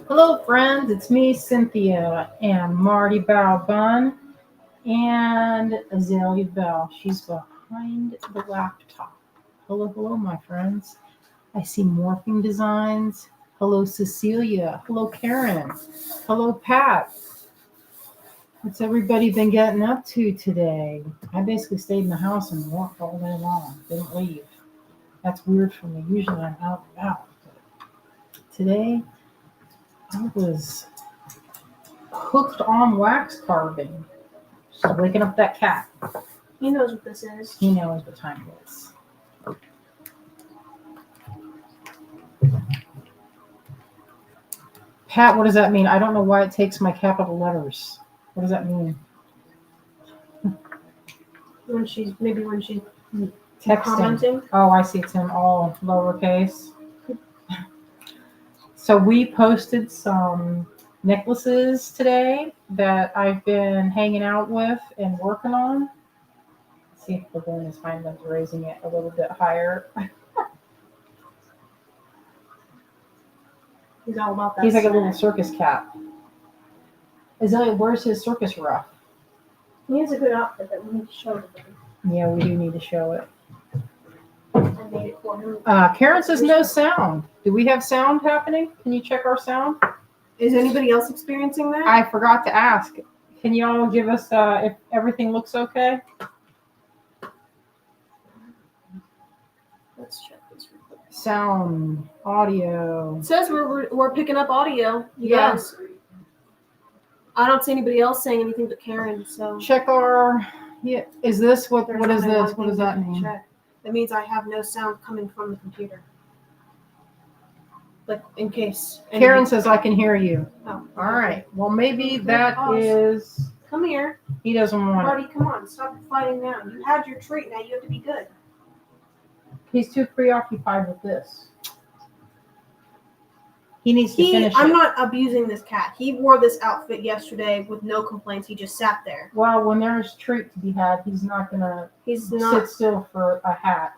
Hello, friends. It's me, Cynthia, and Marty Balbun, and Azalea Bell. She's behind the laptop. Hello, hello, my friends. I see morphing designs. Hello, Cecilia. Hello, Karen. Hello, Pat. What's everybody been getting up to today? I basically stayed in the house and walked all day long. Didn't leave. That's weird for me. Usually I'm out and about. But today I was hooked on wax carving. Just waking up that cat. He knows what this is. He knows what time it is. Pat, what does that mean? I don't know why it takes my capital letters. What does that mean? When she's Texting. commenting. Oh, I see. It's in all lowercase. So we posted some necklaces today that I've been hanging out with and working on. Let's see if the balloon is fine with raising it a little bit higher. He's all about that. He's like a little circus cat. Azalea, where's his circus ruff? He has a good outfit that we need to show him. Yeah, we do need to show it. I made it for him. Karen says no sound. Do we have sound happening? Can you check our sound? Is anybody else experiencing that? I forgot to ask. Can you all give us if everything looks okay? Let's check this real quick. Sound, audio. It says we're picking up audio. Yeah. Yes. I don't see anybody else saying anything but Karen. So Check our. Yeah. Is this what? there's What is only one this? What thing does that we can mean? check. That means I have no sound coming from the computer. But in case. Karen says I can hear you. Oh. All right. Well, maybe that Pause. is. Come here. He doesn't want it. Marty, come on. Stop fighting now. You had your treat. Now you have to be good. He's too preoccupied with this. He needs to finish I'm it. not abusing this cat. He wore this outfit yesterday with no complaints. He just sat there. Well, when there's treat to be had, he's not gonna He's sit not. still for a hat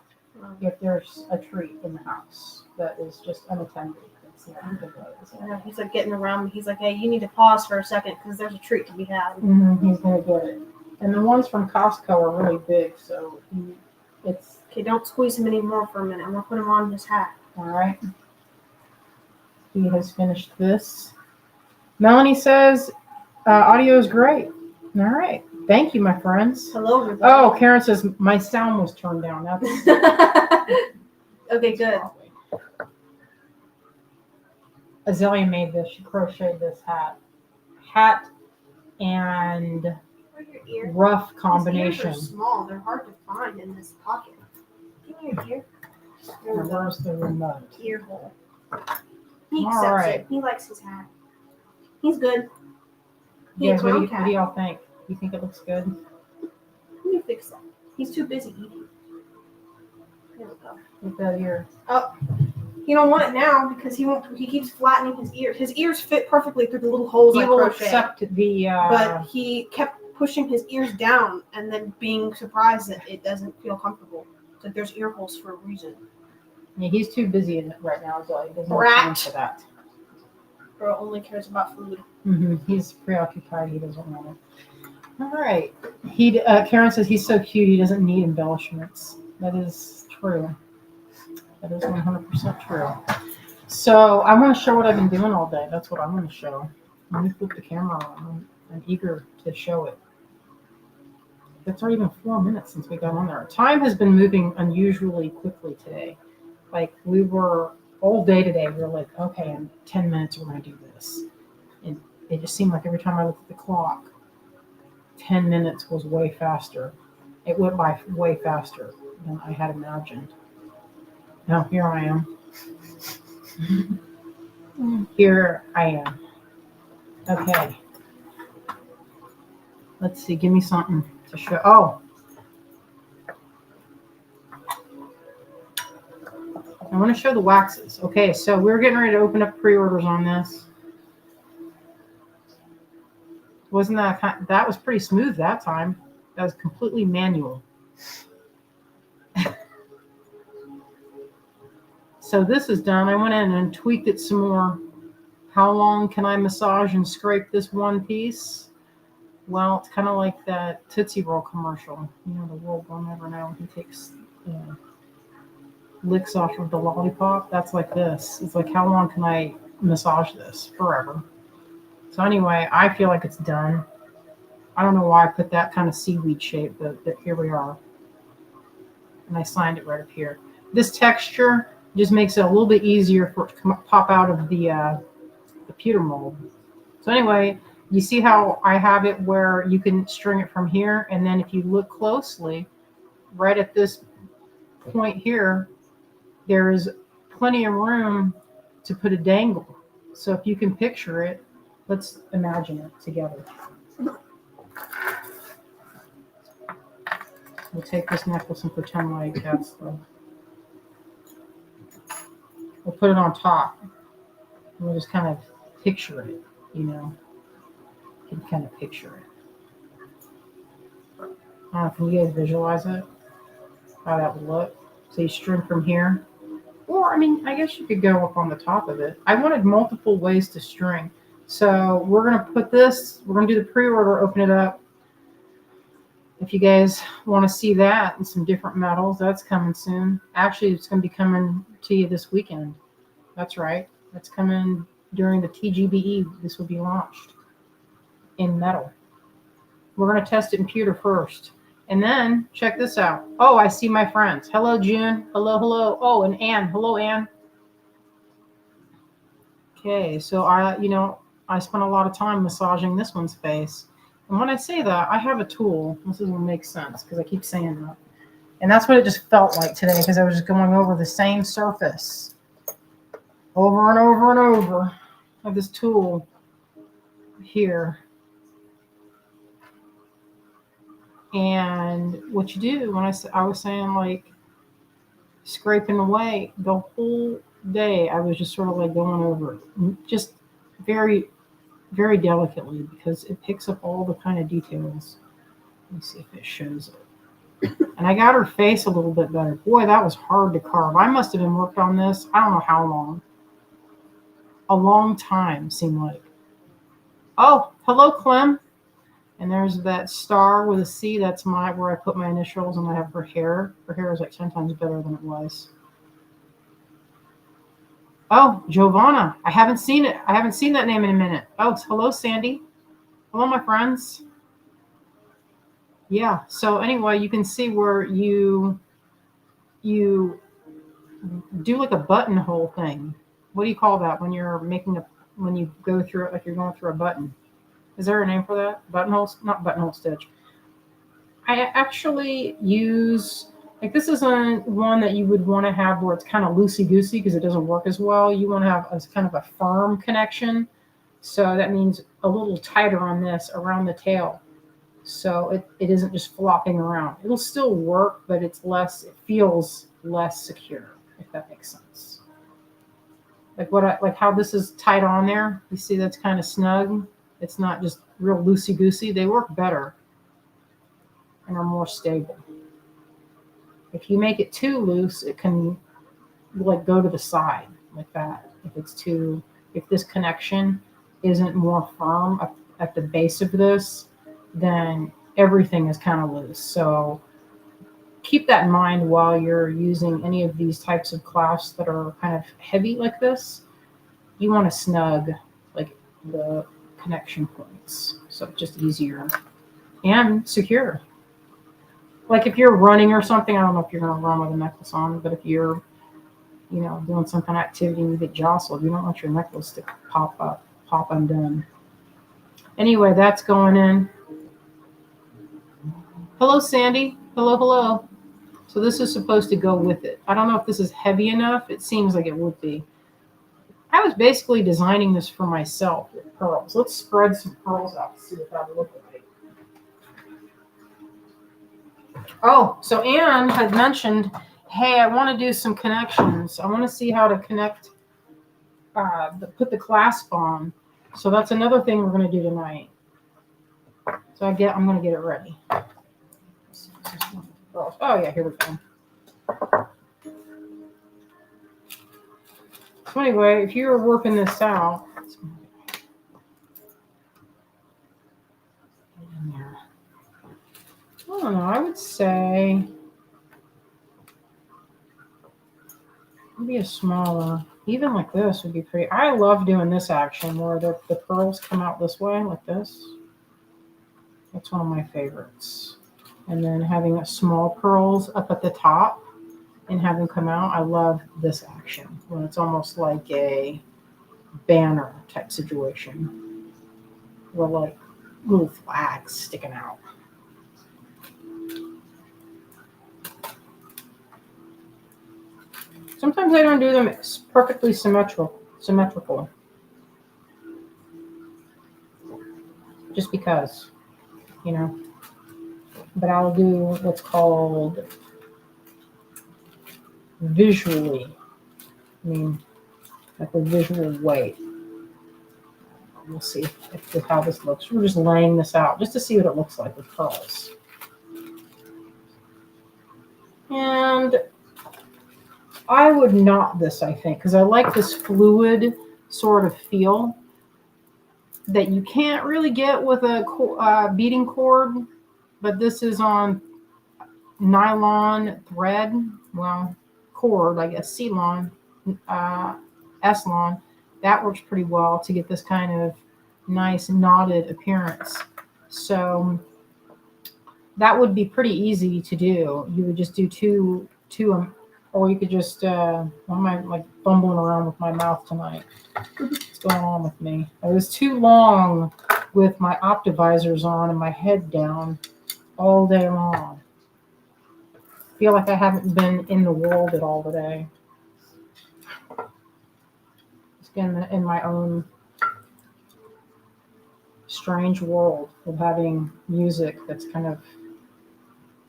if there's a treat in the house that is just unattended. It's not even good. He's like getting around me. He's like, hey, you need to pause for a second because there's a treat to be had. He's gonna get it. And the ones from Costco are really big, so it's Okay, don't squeeze him anymore for a minute. I'm gonna put him on his hat. all right. He has finished this. Melanie says audio is great. All right. Thank you, my friends. Hello, everybody. Oh, Karen says my sound was turned down. That's Okay, good. Azalea made this. She crocheted this hat and Where's your ear? rough His combination. ears are small. They're hard to find in this pocket. Give me your ear. There we go. Where's the remote? Ear hole. He All accepts right. it. He likes his hat. He's good. You guys, He's what my do cat. y'all think? You think it looks good? Let me fix that. He's too busy eating. There we go. With that ear. You don't want it now because he won't. He keeps flattening his ears. His ears fit perfectly through the little holes He I will crochet. accept the. But he kept pushing his ears down and then being surprised that it doesn't feel comfortable. That there's ear holes for a reason. Yeah, he's too busy in it right now, so he doesn't have Brat. time for that. Bro only cares about food. He's preoccupied. He doesn't want it. All right. Karen says he's so cute. He doesn't need embellishments. That is true. That is 100% true. So I want to show what I've been doing all day. That's what I'm going to show. Let me flip the camera on. I'm eager to show it. It's already been 4 minutes since we got on there. Time has been moving unusually quickly today. Like we were all day today. We were like, okay, in 10 minutes we're going to do this. And it just seemed like every time I looked at the clock, 10 minutes was way faster. It went by way faster than I had imagined. Now here I am. Here I am. Okay. Let's see. Give me something to show. Oh. I want to show the waxes. Okay, so we're getting ready to open up pre-orders on this. Wasn't that was pretty smooth that time. That was completely manual. So this is done. I went in and tweaked it some more. How long can I massage and scrape this one piece? Well, it's kind of like that Tootsie Roll commercial. You know, the world will never know. He takes licks off of the lollipop. That's like this. It's like, how long can I massage this? Forever. So anyway, I feel like it's done. I don't know why I put that kind of seaweed shape, but here we are. And I signed it right up here. This texture just makes it a little bit easier for it to pop out of the pewter mold. So anyway, you see how I have it where you can string it from here, and then if you look closely, right at this point here, there is plenty of room to put a dangle. So if you can picture it, let's imagine it together. We'll take this necklace and pretend like that's the... We'll put it on top. We'll just kind of picture it, you know. You can kind of picture it. Can you guys visualize it? How that would look? So you string from here. Or, I mean, I guess you could go up on the top of it. I wanted multiple ways to string. So we're going to put this, we're going to do the pre-order, open it up. If you guys want to see that and some different metals, that's coming soon. Actually, it's going to be coming to you this weekend. That's right. That's coming during the TGBE. This will be launched in metal. We're going to test it in pewter first. And then, check this out. Oh, I see my friends. Hello, June. Hello, hello. Oh, and Anne. Hello, Anne. Okay, so I spent a lot of time massaging this one's face. And when I say that, I have a tool. This is what makes sense because I keep saying that. And that's what it just felt like today because I was just going over the same surface over and over and over. I have this tool here. And what you do, when I was saying like scraping away, the whole day I was just sort of like going over it, just very, very delicately because it picks up all the kind of details. Let me see if it shows it. And I got her face a little bit better. Boy, that was hard to carve. I must have been working on this, I don't know how long. A long time, seemed like. Oh, hello, Clem. And there's that star with a C. That's where I put my initials, and I have her hair. Her hair is like 10 times better than it was. Oh, Giovanna. I haven't seen it. I haven't seen that name in a minute. Oh, hello, Sandy. Hello, my friends. Yeah. So anyway, you can see where you do like a buttonhole thing. What do you call that when you're when you go through it like you're going through a button? Is there a name for that? Buttonholes? Not buttonhole stitch. I actually use, like this isn't one that you would want to have where it's kind of loosey-goosey because it doesn't work as well. You want to have a kind of a firm connection. So that means a little tighter on this around the tail. So it isn't just flopping around. It'll still work, but it feels less secure, if that makes sense. Like how this is tight on there. You see that's kind of snug. It's not just real loosey-goosey. They work better and are more stable. If you make it too loose, it can like go to the side like that. If this connection isn't more firm at the base of this, then everything is kind of loose. So keep that in mind while you're using any of these types of clasps that are kind of heavy like this. You want to snug like the connection points, so it's just easier and secure. Like if you're running or something, I don't know if you're going to run with a necklace on, but if you're, doing some kind of activity and you get jostled, you don't want your necklace to pop undone. Anyway, that's going in. Hello, Sandy. Hello, hello. So this is supposed to go with it. I don't know if this is heavy enough. It seems like it would be. I was basically designing this for myself with pearls. Let's spread some pearls out to see what that would look like. Oh, so Anne had mentioned, hey, I want to do some connections. I want to see how to connect, put the clasp on. So that's another thing we're going to do tonight. So I'm going to get it ready. Oh yeah, here we go. So anyway, if you're working this out, In there. I don't know. I would say maybe a smaller, even like this would be pretty. I love doing this action where the pearls come out this way, like this. That's one of my favorites. And then having a small pearls up at the top and have them come out. I love this action when it's almost like a banner type situation where like little flags sticking out. Sometimes I don't do them perfectly symmetrical. Just because, you know. But I'll do what's called visually. I mean, like a visual way. We'll see how this looks. We're just laying this out just to see what it looks like with pearls. And I would knot this, I think, because I like this fluid sort of feel that you can't really get with a beading cord, but this is on nylon thread, well, cord, I guess, C-lon, S-lon. That works pretty well to get this kind of nice knotted appearance. So that would be pretty easy to do. You would just do two, or you could just, I'm like fumbling around with my mouth tonight. What's going on with me? I was too long with my optivisors on and my head down all day long. I feel like I haven't been in the world at all today. Just in my own strange world of having music that's kind of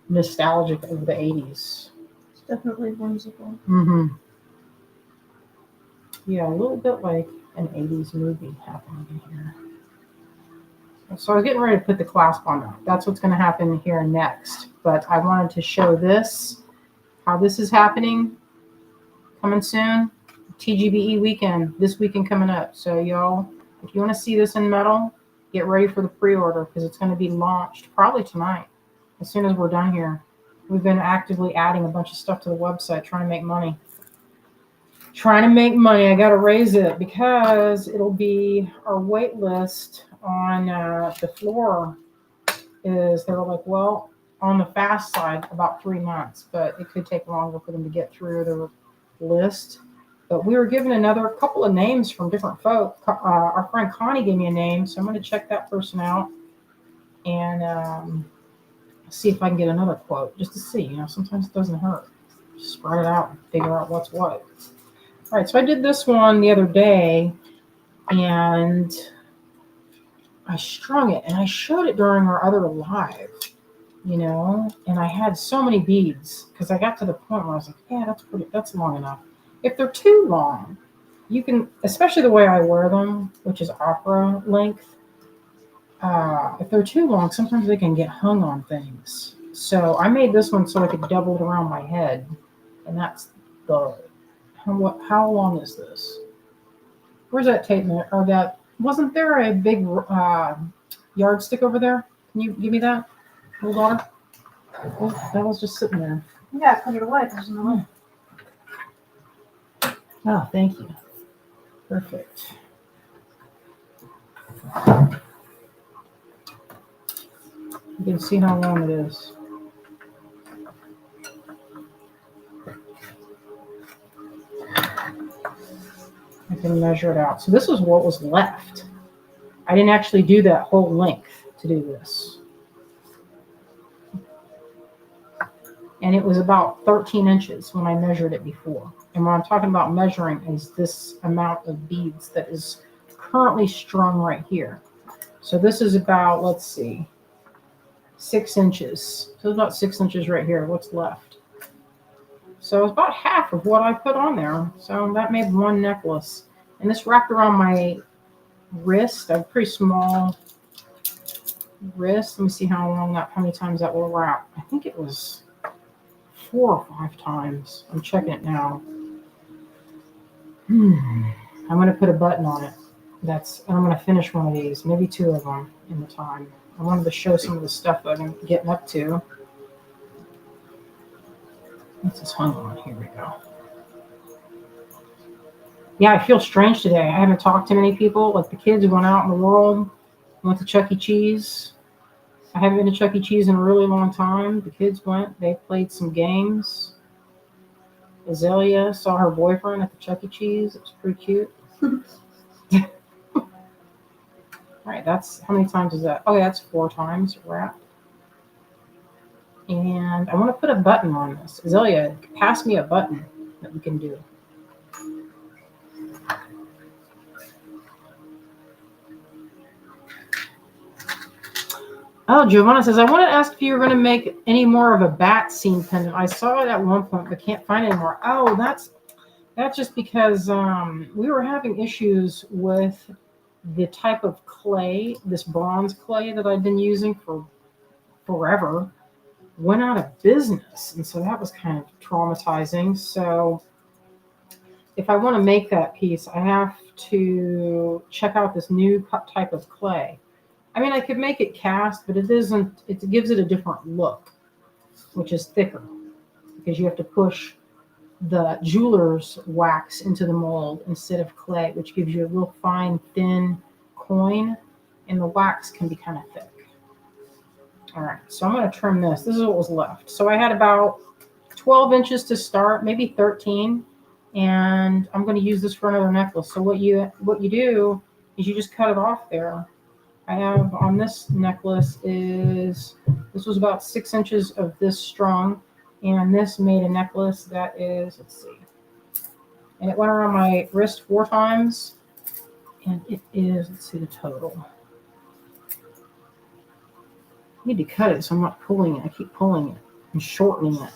nostalgic of the 80s. It's definitely whimsical. Mm-hmm. Yeah, a little bit like an 80s movie happening in here. So I was getting ready to put the clasp on that. That's what's going to happen here next. But I wanted to show this, how this is happening, coming soon. TGBE weekend, this weekend coming up. So y'all, if you want to see this in metal, get ready for the pre-order because it's going to be launched probably tonight as soon as we're done here. We've been actively adding a bunch of stuff to the website, trying to make money. I got to raise it because it'll be our wait list on the floor is they were like, well, on the fast side, about 3 months, but it could take longer for them to get through the list. But we were given another couple of names from different folk. Our friend Connie gave me a name, so I'm going to check that person out and see if I can get another quote just to see. You know, sometimes it doesn't hurt. Just spread it out and figure out what's what. All right, so I did this one the other day, and I strung it, and I showed it during our other live, you know, and I had so many beads because I got to the point where I was like, yeah, that's long enough. If they're too long, you can, especially the way I wear them, which is opera length, if they're too long, sometimes they can get hung on things. So I made this one so I could double it around my head, and that's how long is this? Where's that tape measure? Or that, wasn't there a big yardstick over there? Can you give me that, little daughter? Oh, that was just sitting there. Yeah, put it away. There's no way. Oh, thank you. Perfect. You can see how long it is. I can measure it out. So this is what was left. I didn't actually do that whole length to do this. And it was about 13 inches when I measured it before. And what I'm talking about measuring is this amount of beads that is currently strung right here. So this is about, let's see, 6 inches. So it's about 6 inches right here, what's left. So it's about half of what I put on there. So that made one necklace. And this wrapped around my wrist, a pretty small wrist. Let me see how many times that will wrap. I think it was 4 or 5 times. I'm checking it now. I'm going to put a button on it. I'm going to finish one of these, maybe 2 of them in the time. I wanted to show some of the stuff that I'm getting up to. What's this hung on? Here we go. Yeah, I feel strange today. I haven't talked to many people. Like the kids went out in the world, went to Chuck E. Cheese. I haven't been to Chuck E. Cheese in a really long time. The kids went, they played some games. Azalea saw her boyfriend at the Chuck E. Cheese. It was pretty cute. All right, that's how many times is that? Oh, yeah, that's 4 times wrap. And I want to put a button on this. Azalea, pass me a button that we can do. Oh, Giovanna says, I want to ask if you were going to make any more of a bat scene pendant. I saw it at one point, but can't find it anymore. Oh, that's just because we were having issues with the type of clay, this bronze clay that I've been using for forever, went out of business. And so that was kind of traumatizing. So if I want to make that piece, I have to check out this new type of clay. I mean, I could make it cast, but it gives it a different look, which is thicker because you have to push the jeweler's wax into the mold instead of clay, which gives you a real fine, thin coin, and the wax can be kind of thick. All right, so I'm going to trim this. This is what was left. So I had about 12 inches to start, maybe 13, and I'm going to use this for another necklace. So what you do is you just cut it off there. I have on this necklace this was about 6 inches of this strung, and this made a necklace that is, let's see, and it went around my wrist 4 times, and it is, let's see the total. I need to cut it so I'm not pulling it. I keep pulling it and shortening it.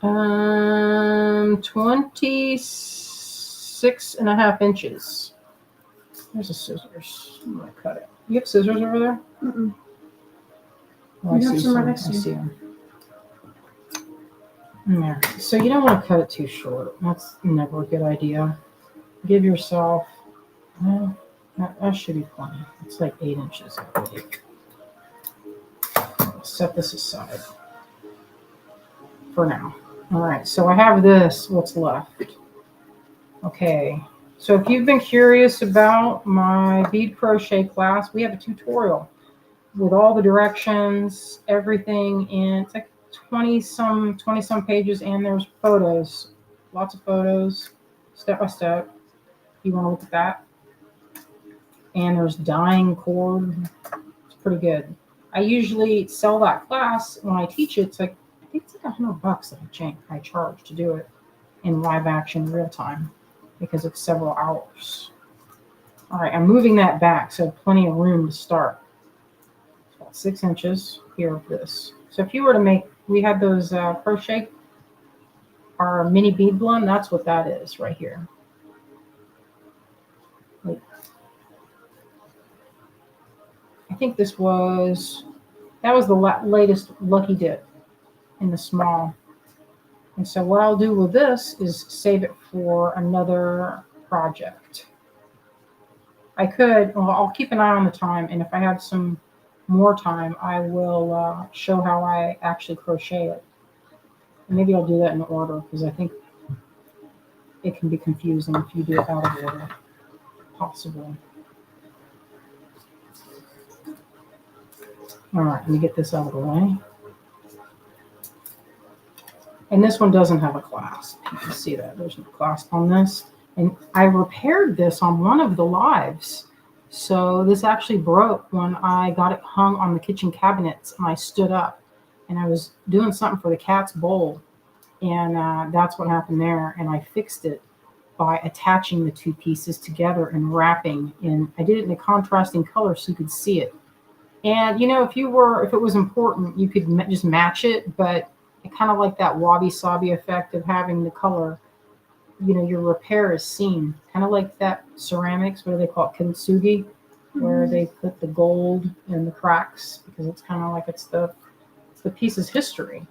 26.5 inches. There's a scissors. I'm gonna cut it. You have scissors over there? Mm-mm. Oh, I see some. I see them. There. So you don't want to cut it too short. That's never a good idea. Give yourself. Well, that should be plenty. It's like 8 inches, I believe. I'll set this aside for now. All right. So I have this. What's left? Okay. So if you've been curious about my bead crochet class, we have a tutorial with all the directions, everything, and it's like 20 some pages, and there's photos, lots of photos, step by step. If you want to look at that. And there's dyeing cord. It's pretty good. I usually sell that class when I teach it. It's like, I think it's like $100 that I charge to do it in live action real time, because it's several hours. All right, I'm moving that back so I have plenty of room to start. It's about 6 inches here of this. So if you were to make, we had those crochet, our mini bead blend, that's what that is right here. Wait. I think that was the latest Lucky Dip in the small. And so what I'll do with this is save it for another project. I'll keep an eye on the time, and if I have some more time, I will show how I actually crochet it. And maybe I'll do that in order, because I think it can be confusing if you do it out of order, possibly. All right, let me get this out of the way. And this one doesn't have a clasp. You can see that. There's no clasp on this. And I repaired this on one of the lives. So this actually broke when I got it hung on the kitchen cabinets, and I stood up. And I was doing something for the cat's bowl. And that's what happened there. And I fixed it by attaching the 2 pieces together and wrapping. And I did it in a contrasting color so you could see it. And, you know, if it was important, you could just match it, but I kind of like that wabi-sabi effect of having the color, you know, your repair is seen. Kind of like that ceramics, what do they call it, kintsugi, where they put the gold in the cracks, because it's kind of like it's the piece's history.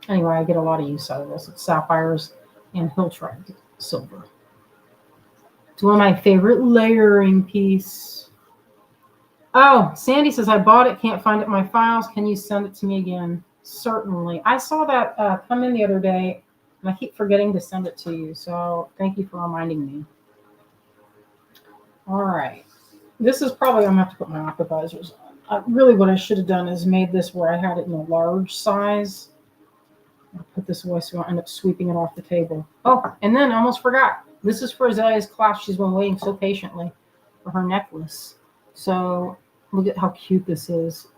Anyway, I get a lot of use out of this. It's sapphires and he'll try silver. It's one of my favorite layering piece. Oh, Sandy says, I bought it, can't find it in my files. Can you send it to me again? Certainly. I saw that come in the other day, and I keep forgetting to send it to you. So thank you for reminding me. All right. This is probably, I'm going to have to put my aqua visors on. Really what I should have done is made this where I had it in a large size. I'll put this away so I end up sweeping it off the table. Oh, and then I almost forgot. This is for Azalea's class. She's been waiting so patiently for her necklace. So look at how cute this is.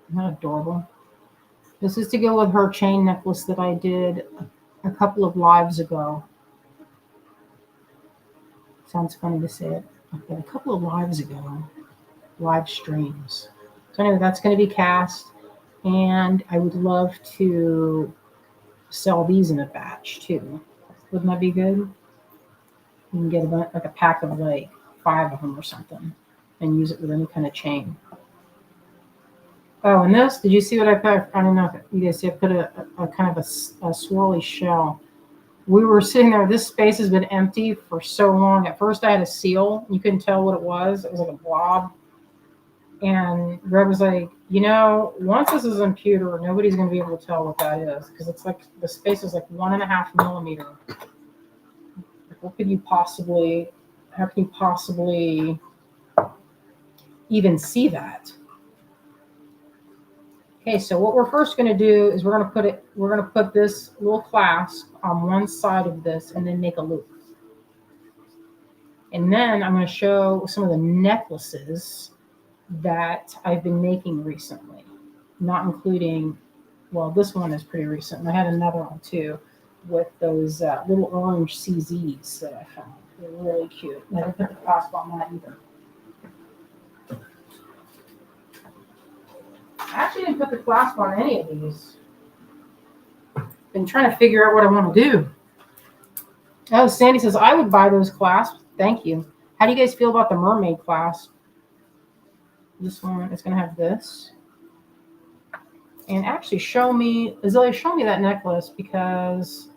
Isn't that adorable? This is to go with her chain necklace that I did a couple of lives ago. Sounds funny to say it. But a couple of lives ago, live streams. So anyway, that's going to be cast. And I would love to sell these in a batch too. Wouldn't that be good? You can get like a pack of like 5 of them or something and use it with any kind of chain. Oh, and this, did you see what I put? I don't know if you guys see, I put a kind of a swirly shell. We were sitting there, this space has been empty for so long. At first I had a seal. You couldn't tell what it was. It was like a blob. And Greg was like, once this is in pewter, nobody's going to be able to tell what that is. Because it's like, the space is like 1.5 millimeter. How can you possibly even see that? Okay, so what we're first going to do is we're going to put this little clasp on one side of this and then make a loop. And then I'm going to show some of the necklaces that I've been making recently, not including, well, this one is pretty recent. And I had another one too with those little orange CZs that I found. They're really cute. I didn't put the clasp on that either. I actually didn't put the clasp on any of these. Been trying to figure out what I want to do. Oh, Sandy says, I would buy those clasps. Thank you. How do you guys feel about the mermaid clasp? This one is going to have this. And actually show me that necklace because...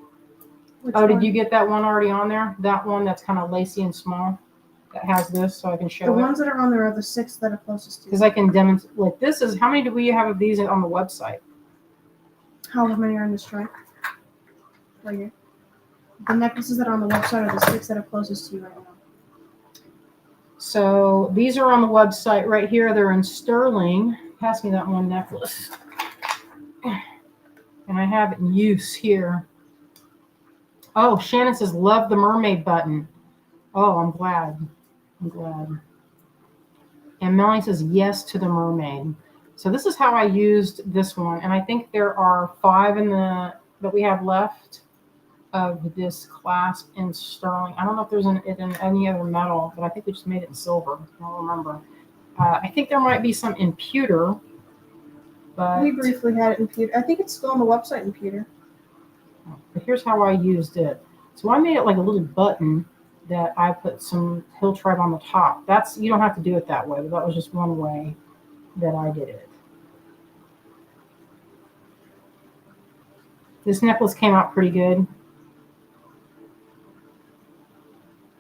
Which one? Did you get that one already on there? That one that's kind of lacy and small? That has this, so I can show it. The ones that are on there are the 6 that are closest to you. Because I can demonstrate. Like this is, how many do we have of these on the website? How many are in this tray? Right here. The necklaces that are on the website are the 6 that are closest to you right now. So these are on the website right here. They're in sterling. Pass me that one necklace. And I have it in use here. Oh, Shannon says, love the mermaid button. Oh, I'm glad. And Melanie says, yes to the mermaid. So this is how I used this one. And I think there are 5 that we have left of this clasp in sterling. I don't know if there's in any other metal, but I think we just made it in silver. I don't remember. I think there might be some in pewter. But we briefly had it in pewter. I think it's still on the website in pewter. But here's how I used it. So I made it like a little button that I put some Hill Tribe on the top. You don't have to do it that way, but that was just one way that I did it. This necklace came out pretty good.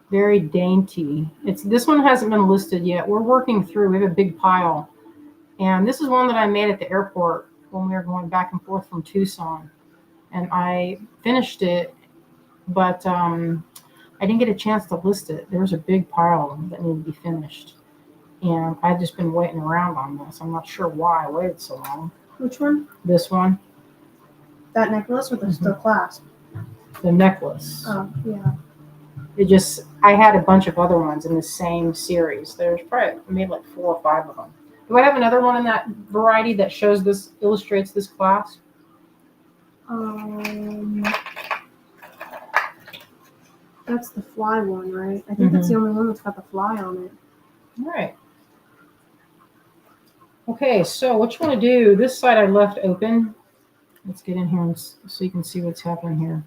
Very dainty. This one hasn't been listed yet. We're working through. We have a big pile. And this is one that I made at the airport when we were going back and forth from Tucson. And I finished it, but I didn't get a chance to list it. There was a big pile that needed to be finished. And I've just been waiting around on this. I'm not sure why I waited so long. Which one? This one. That necklace or the clasp? The necklace. Oh, yeah. I had a bunch of other ones in the same series. There's probably, I made like 4 or 5 of them. Do I have another one in that variety that shows this, illustrates this clasp? That's the fly one, right? I think that's the only one that's got the fly on it. All right. Okay, so what you want to do, this side I left open. Let's get in here so you can see what's happening here.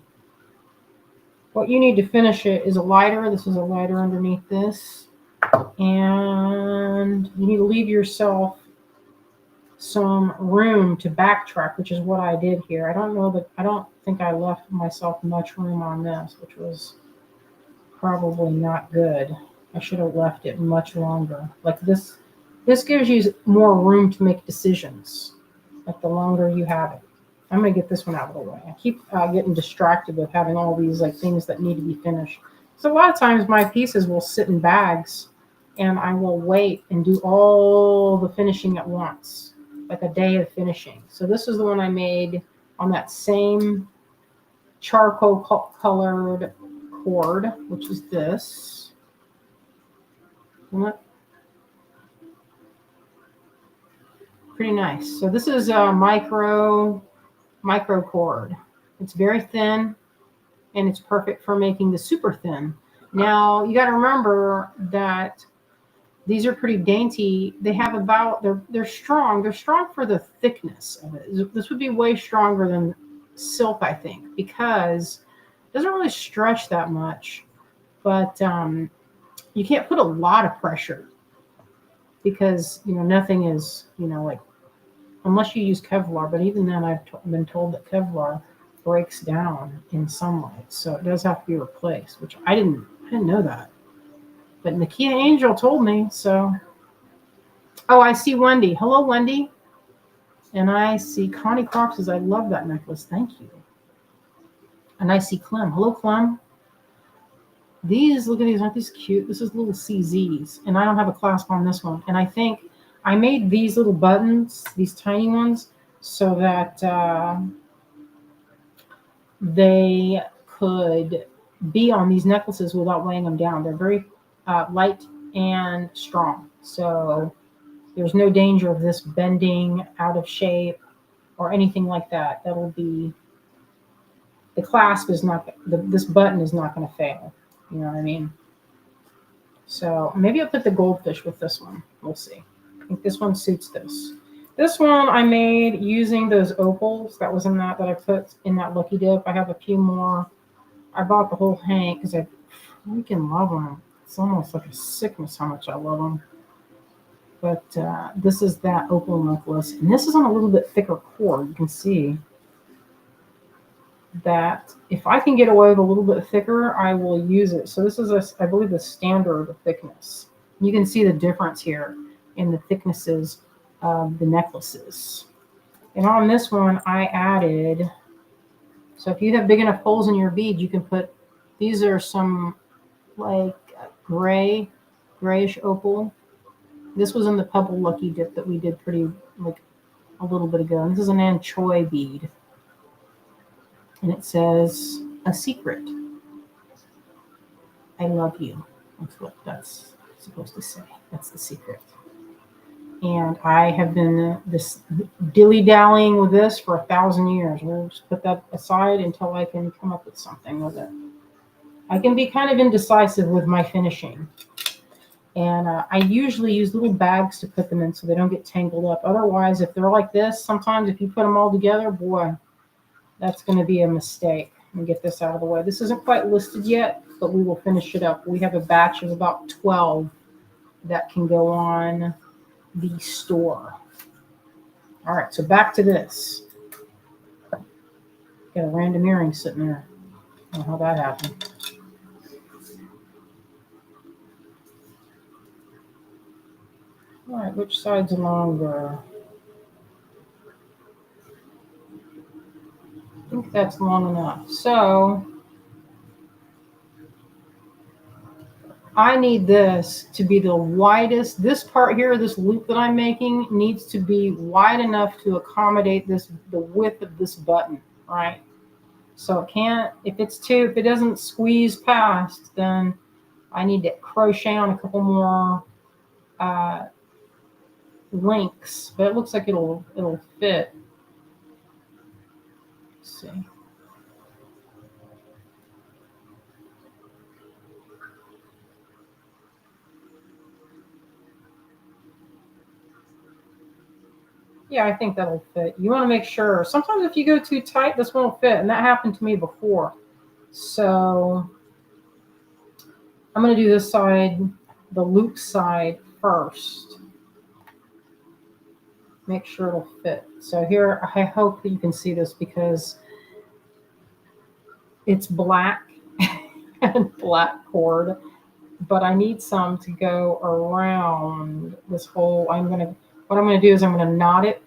What you need to finish it is a lighter. This is a lighter underneath this. And you need to leave yourself some room to backtrack, which is what I did here. I don't think I left myself much room on this, which was probably not good. I should have left it much longer. Like this gives you more room to make decisions. Like the longer you have it. I'm gonna get this one out of the way. I keep getting distracted with having all these like things that need to be finished. So a lot of times my pieces will sit in bags, and I will wait and do all the finishing at once, like a day of finishing. So this is the one I made on that same charcoal colored cord, which is this. Pretty nice. So this is a micro cord. It's very thin, and it's perfect for making the super thin. Now you got to remember that these are pretty dainty. They have about they're strong. They're strong for the thickness of it. This would be way stronger than silk, I think, because it doesn't really stretch that much. But you can't put a lot of pressure because nothing is like, unless you use Kevlar. But even then, I've been told that Kevlar breaks down in sunlight, so it does have to be replaced, which I didn't know that. But Nakia Angel told me so. Oh, I see Wendy. Hello, Wendy. And I see Connie Croft says, I love that necklace. Thank you. And I see Clem. Hello, Clem. Look at these. Aren't these cute? This is little CZs. And I don't have a clasp on this one. And I think I made these little buttons, these tiny ones, so that they could be on these necklaces without weighing them down. They're very light and strong. So there's no danger of this bending out of shape or anything like that. That'll be, the clasp is not, this button is not going to fail. You know what I mean? So maybe I'll put the goldfish with this one. We'll see. I think this one suits this. This one I made using those opals that was in that I put in that Lucky Dip. I have a few more. I bought the whole hank because I freaking love them. It's almost like a sickness how much I love them. But this is that opal necklace. And this is on a little bit thicker cord. You can see that if I can get away with a little bit thicker, I will use it. So this is, I believe, the standard thickness. You can see the difference here in the thicknesses of the necklaces. And on this one, I added, so if you have big enough holes in your bead, you can put, these are some like grayish opal. This was in the Pebble Lucky Dip that we did pretty, like a little bit ago. And this is an anchovy bead. And it says, a secret. I love you. That's what that's supposed to say. That's the secret. And I have been dilly-dallying with this for 1,000 years. We'll just put that aside until I can come up with something with it. I can be kind of indecisive with my finishing. And I usually use little bags to put them in so they don't get tangled up. Otherwise, if they're like this, sometimes if you put them all together, boy, that's going to be a mistake. Let me get this out of the way. This isn't quite listed yet, but we will finish it up. We have a batch of about 12 that can go on the store. All right, so back to this. Got a random earring sitting there. I don't know how that happened. All right, which side's longer? I think that's long enough. So I need this to be the widest. This part here, this loop that I'm making, needs to be wide enough to accommodate the width of this button, right? So it can't, if it doesn't squeeze past, then I need to crochet on a couple more links, but it looks like it'll fit. Let's see. Yeah, I think that'll fit. You want to make sure. Sometimes if you go too tight, this won't fit, and that happened to me before. So I'm going to do this side, the loop side first. make sure it'll fit. So here, I hope that you can see this because it's black and black cord, but I need some to go around this whole, what I'm gonna do is I'm gonna knot it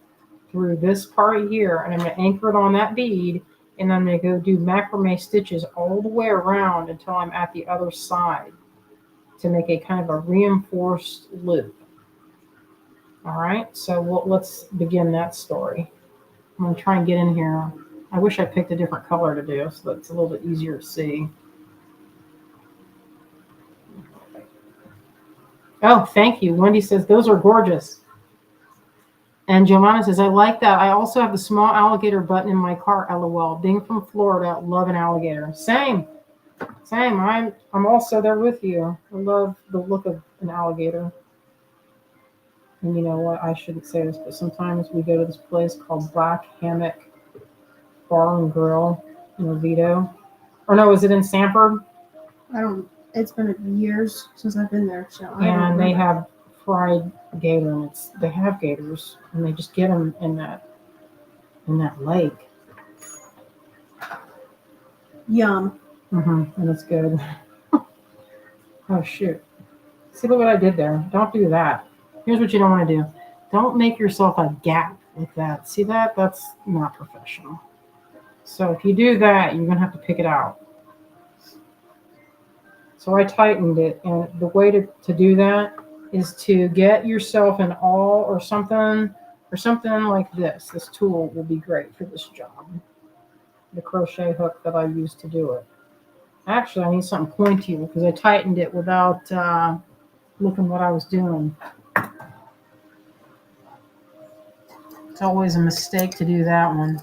through this part here, and I'm gonna anchor it on that bead, and I'm gonna go do macrame stitches all the way around until I'm at the other side to make a kind of a reinforced loop. All right, so let's begin that story. I'm gonna try and get in here. I wish I picked a different color to do so that it's a little bit easier to see. Oh, thank you. Wendy says, those are gorgeous. And Giovanna says, I like that. I also have the small alligator button in my car, LOL. Being from Florida, love an alligator. Same. I'm also there with you. I love the look of an alligator. And you know what? I shouldn't say this, but sometimes we go to this place called Black Hammock Bar and Grill in Oviedo. Or no, is it in Sanford? It's been years since I've been there, so I don't And they remember. have fried gator, and they have gators, and they just get them in that lake. Yum. And it's good. Oh shoot! See, look what I did there. Don't do that. Here's what you don't want to do. Don't make yourself a gap like that. See that? That's not professional. So if you do that, you're gonna have to pick it out. So I tightened it, and the way to do that is to get yourself an awl or something like this. This tool will be great for this job. The crochet hook that I used to do it. Actually, I need something pointy because I tightened it without looking what I was doing. It's always a mistake to do that one.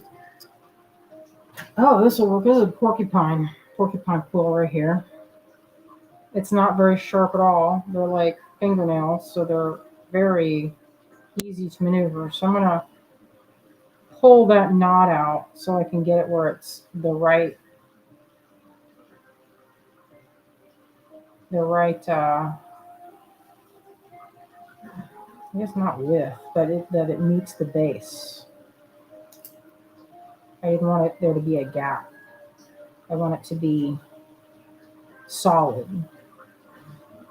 Oh, this will work. This is a porcupine quill right here. It's not very sharp at all. They're like fingernails, so they're very easy to maneuver. So I'm going to pull that knot out so I can get it where it's the right I guess not width, but that it meets the base. I didn't want there to be a gap. I want it to be solid.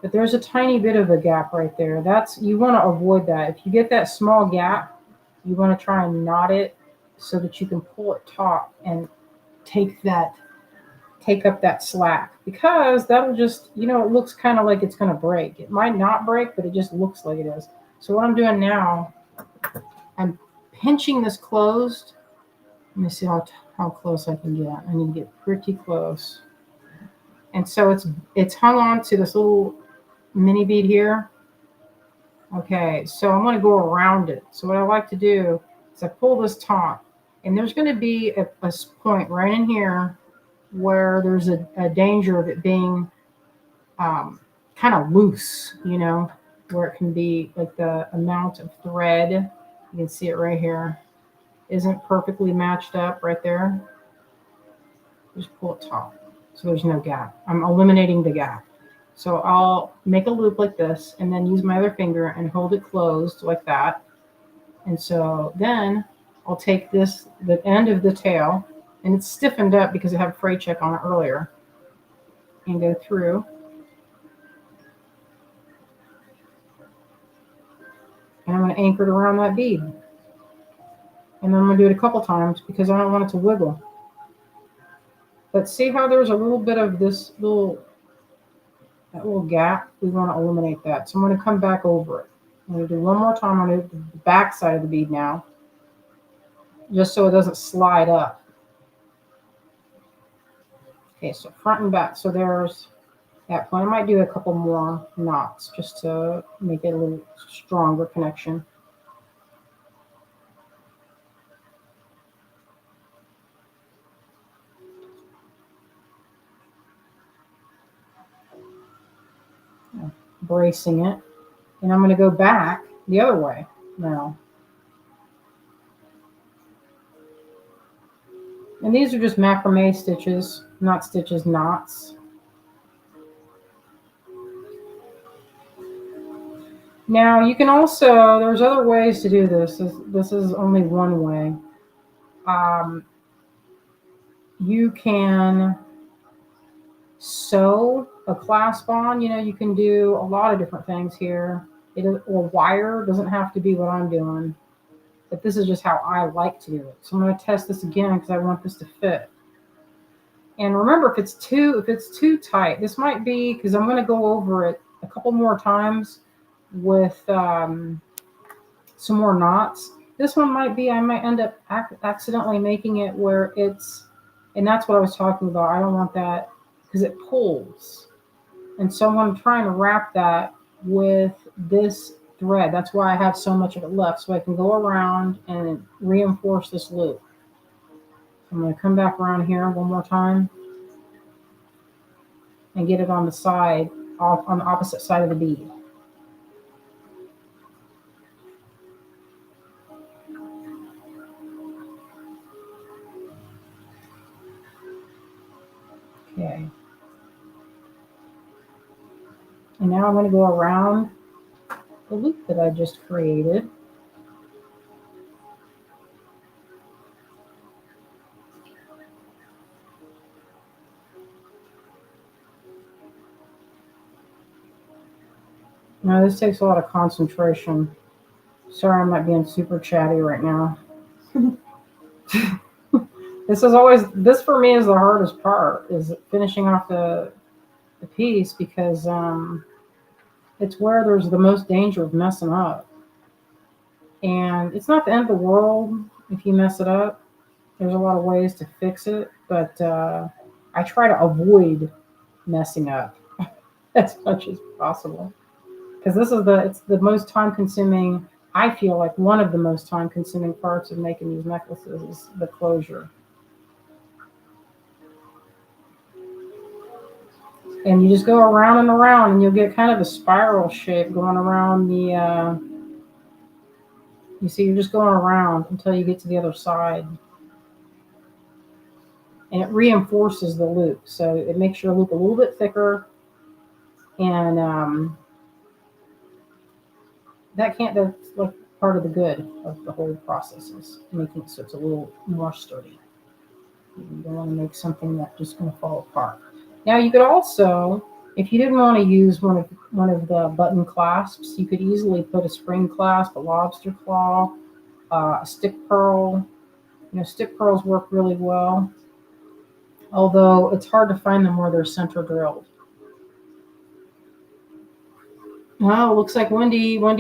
But there's a tiny bit of a gap right there. You want to avoid that. If you get that small gap, you want to try and knot it so that you can pull it taut and take up that slack, because that'll just, it looks kind of like it's going to break. It might not break, but it just looks like it is. So what I'm doing now, I'm pinching this closed. Let me see how close I can get. I need to get pretty close. And so it's hung on to this little mini bead here. Okay, so I'm going to go around it. So what I like to do is I pull this taut, and there's going to be a point right in here where there's a danger of it being kind of loose, where it can be like the amount of thread. You can see it right here. Isn't perfectly matched up right there. Just pull it taut so there's no gap. I'm eliminating the gap. So I'll make a loop like this and then use my other finger and hold it closed like that. And so then I'll take the end of the tail, and it's stiffened up because I had fray check on it earlier, and go through. And I'm going to anchor it around that bead. And then I'm going to do it a couple times because I don't want it to wiggle. But see how there's a little bit of that little gap? We want to eliminate that. So I'm going to come back over it. I'm going to do one more time on the back side of the bead now, just so it doesn't slide up. Okay, so front and back. So there's that point. I might do a couple more knots just to make it a little stronger connection. Bracing it, and I'm going to go back the other way now. And these are just macrame stitches, not stitches, knots. Now you can also, there's other ways to do this. This is only one way. Um, you can sew a clasp on. You know, you can do a lot of different things here. Or wire doesn't have to be what I'm doing, but this is just how I like to do it. So I'm going to test this again because I want this to fit. And remember, if it's too tight, this might be because I'm going to go over it a couple more times with some more knots. This one might be, I might end up accidentally making it where it's, and that's what I was talking about. I don't want that because it pulls. And so I'm trying to wrap that with this thread. That's why I have so much of it left, so I can go around and reinforce this loop. I'm going to come back around here one more time and get it on the side, on the opposite side of the bead. Okay. And now I'm going to go around the loop that I just created. Now this takes a lot of concentration. Sorry, I'm not being super chatty right now. This for me is the hardest part, is finishing off the piece, because it's where there's the most danger of messing up. And it's not the end of the world if you mess it up. There's a lot of ways to fix it, but I try to avoid messing up as much as possible. Because it's the most time consuming, I feel like one of the most time consuming parts of making these necklaces is the closure. And you just go around and around, and you'll get kind of a spiral shape going around the, you see, you're just going around until you get to the other side. And it reinforces the loop. So it makes your loop a little bit thicker. And that's like part of the good of the whole process, is making it so it's a little more sturdy. You don't want to make something that's just going to fall apart. Now you could also, if you didn't want to use one of the button clasps, you could easily put a spring clasp, a lobster claw, a stick pearl. You know, stick pearls work really well, although it's hard to find them where they're center drilled. Oh, looks like Wendy went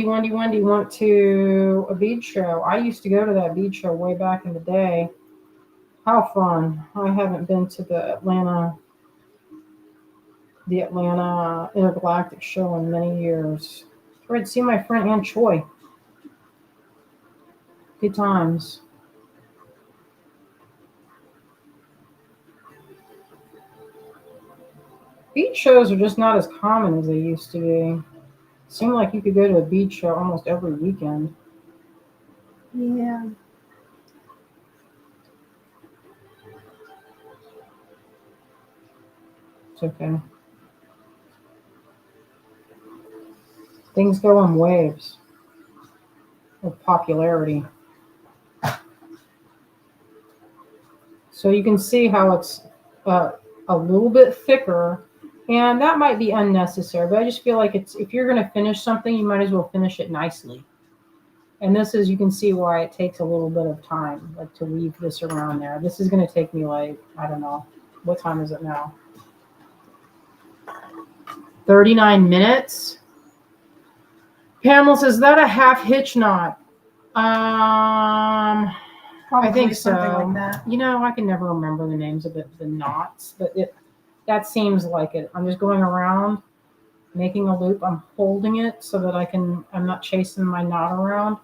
to a bead show. I used to go to that bead show way back in the day. How fun. I haven't been to the Atlanta Intergalactic show in many years. Tried to see my friend Ann Choi. Good times. Bead shows are just not as common as they used to be. It seemed like you could go to a bead show almost every weekend. Yeah. It's okay. Things go in waves of popularity. So you can see how it's a little bit thicker, and that might be unnecessary, but I just feel like if you're going to finish something, you might as well finish it nicely. And this is, you can see why it takes a little bit of time, like to weave this around there. This is going to take me like, I don't know, what time is it now? 39 minutes. Pamela says, is that a half hitch knot? Probably I think something so. like that. You know, I can never remember the names of the knots, but that seems like it. I'm just going around, making a loop. I'm holding it so that I'm not chasing my knot around.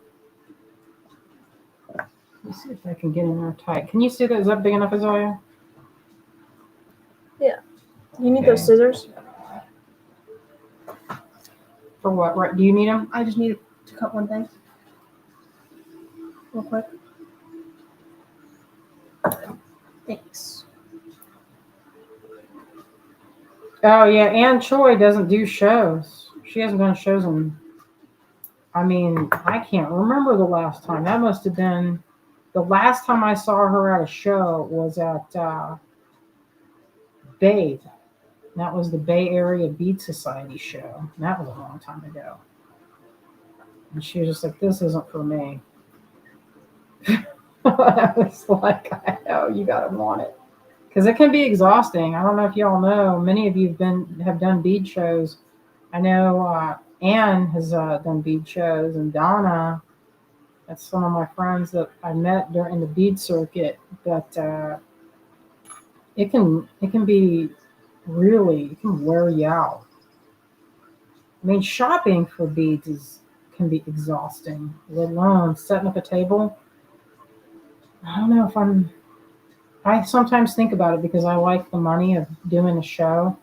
Let me see if I can get in there tight. Can you see that? Is that big enough, Azalea? Yeah. You need those scissors? For what? Right? Do you need them? I just need to cut one thing. Real quick. Thanks. Oh yeah, Ann Choi doesn't do shows. She hasn't done shows in I mean, I can't remember the last time. That must have been the last time I saw her at a show was at Bay. That was the Bay Area Bead Society show. That was a long time ago. And she was just like, "This isn't for me." I was like, "I know you gotta want it." Because it can be exhausting. I don't know if y'all know. Many of you have done bead shows. I know Anne has done bead shows, and Donna. That's one of my friends that I met during the bead circuit. But it can be really, it can wear you out. I mean, shopping for beads can be exhausting. Let alone setting up a table. I don't know if I'm. I sometimes think about it because I like the money of doing a show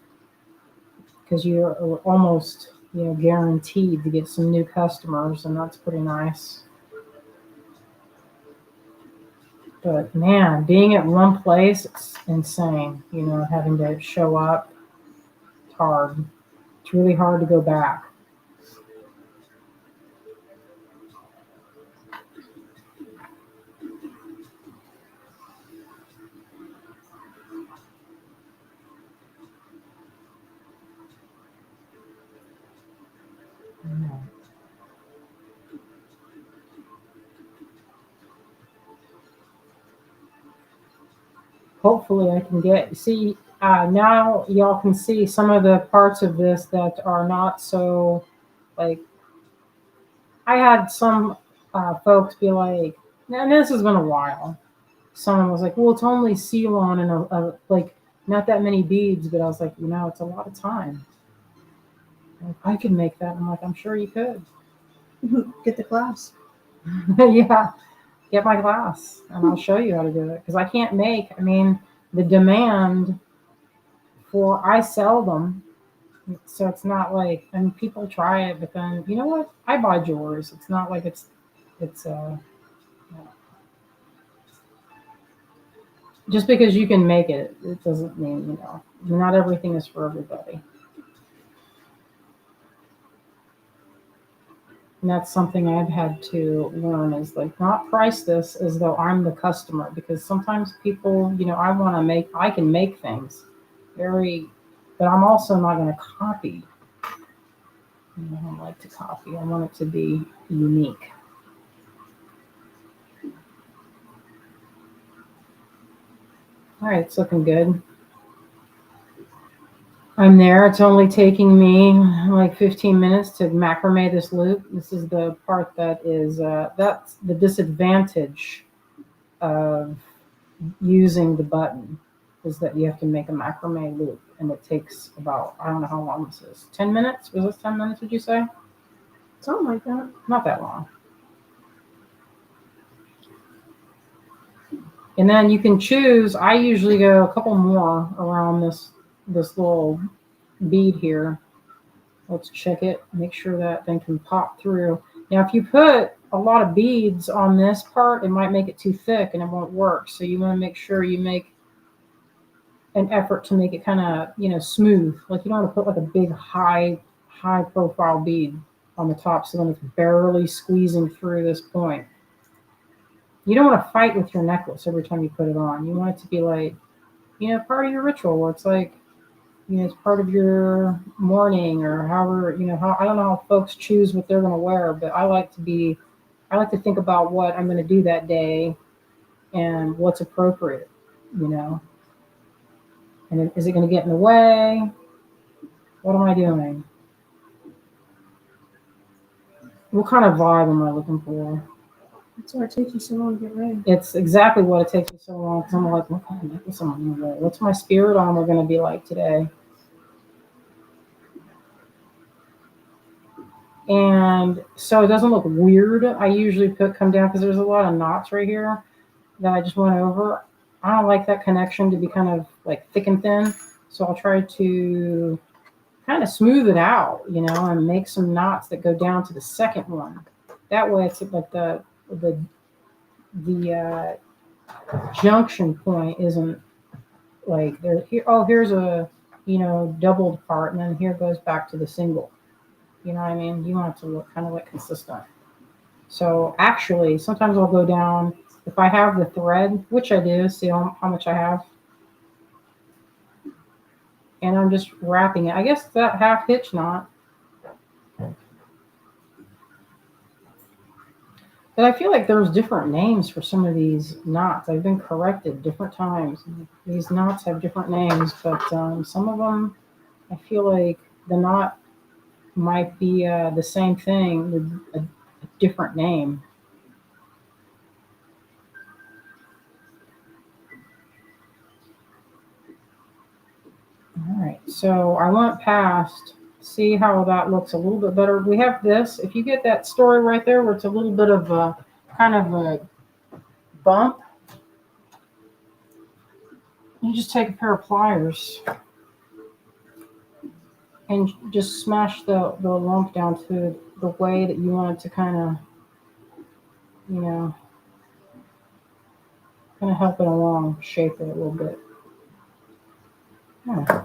because you're almost guaranteed to get some new customers, and that's pretty nice. But man, being at one place, it's insane. Having to show up, it's hard. It's really hard to go back. Hopefully I can see now y'all can see some of the parts of this that are not so like I had some folks be like, and this has been a while. Someone was like, well, it's only seal on and like not that many beads, but I was like, it's a lot of time. If I could make that, I'm like, I'm sure you could. Get the class. Yeah, get my class and I'll show you how to do it because I can't make. I mean, the demand for I sell them, so it's not like and people try it, but then you know what? I buy jewelry. It's not like it's just because you can make it, it doesn't mean not everything is for everybody. And that's something I've had to learn is like not price this as though I'm the customer because sometimes people, I can make things very, but I'm also not going to copy. I don't like to copy. I want it to be unique. All right, it's looking good. I'm there. It's only taking me like 15 minutes to macrame this loop. This is the part that is, that's the disadvantage of using the button is that you have to make a macrame loop and it takes about, I don't know how long this is. 10 minutes? Was this 10 minutes, would you say? Something like that. Not that long. And then you can choose, I usually go a couple more around this little bead here. Let's check it, make sure that thing can pop through. Now, if you put a lot of beads on this part, it might make it too thick and it won't work. So you want to make sure you make an effort to make it kind of, smooth. Like you don't want to put like a big high profile bead on the top so then it's barely squeezing through this point. You don't want to fight with your necklace every time you put it on. You want it to be like, part of your ritual where it's like, it's part of your morning or however, how I don't know how folks choose what they're going to wear, but I like to think about what I'm going to do that day and what's appropriate, And is it going to get in the way? What am I doing? What kind of vibe am I looking for? That's why it takes you so long to get ready. It's exactly what it takes me so long because I'm like, what kind of necklace am I going to wear? What's my spirit armor going to be like today? And so it doesn't look weird. I usually come down because there's a lot of knots right here that I just went over. I don't like that connection to be kind of like thick and thin. So I'll try to kind of smooth it out, and make some knots that go down to the second one. That way it's like the junction point isn't like there here. Oh, here's a doubled part, and then here goes back to the single. You know what I mean? You want it to look kind of like consistent. So actually, sometimes I'll go down, if I have the thread, which I do, see how much I have, and I'm just wrapping it. I guess that half hitch knot. But I feel like there's different names for some of these knots. I've been corrected different times. These knots have different names, but some of them, I feel like the knot might be the same thing with a different name. All right, so I went past, see how that looks a little bit better. We have this, if you get that story right there where it's a little bit of a kind of a bump, you just take a pair of pliers and just smash the lump down to the way that you want it to kind of, you know, kind of help it along, shape it a little bit. Yeah.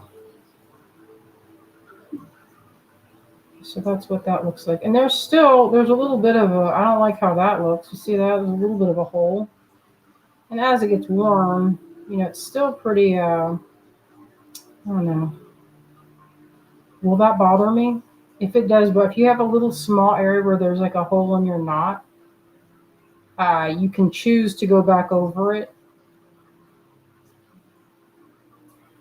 So that's what that looks like. And there's a little bit of a, I don't like how that looks. You see that? There's a little bit of a hole. And as it gets warm, it's still pretty, I don't know. Will that bother me? If it does, but if you have a little small area where there's like a hole in your knot, you can choose to go back over it.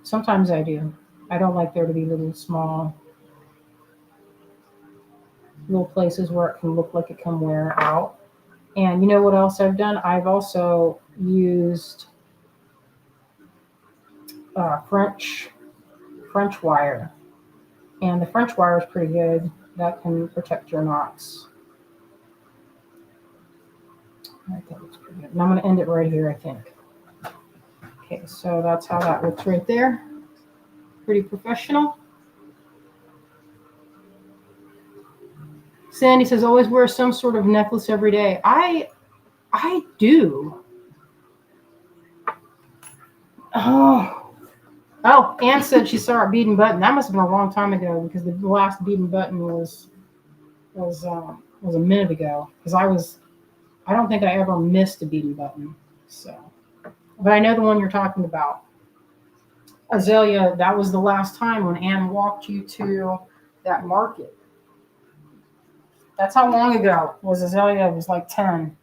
Sometimes I do. I don't like there to be little places where it can look like it can wear out. And you know what else I've done? I've also used French wire, and the French wire is pretty good. That can protect your knots. All right, that looks pretty good. And I'm going to end it right here, I think. Okay, so that's how that looks right there. Pretty professional. Sandy says, always wear some sort of necklace every day. I do. Oh, Anne said she saw our beading button. That must have been a long time ago because the last beading button was a minute ago. Because I don't think I ever missed a beading button. So, but I know the one you're talking about. Azalea, that was the last time when Anne walked you to that market. That's how long ago was Azalea was like 10.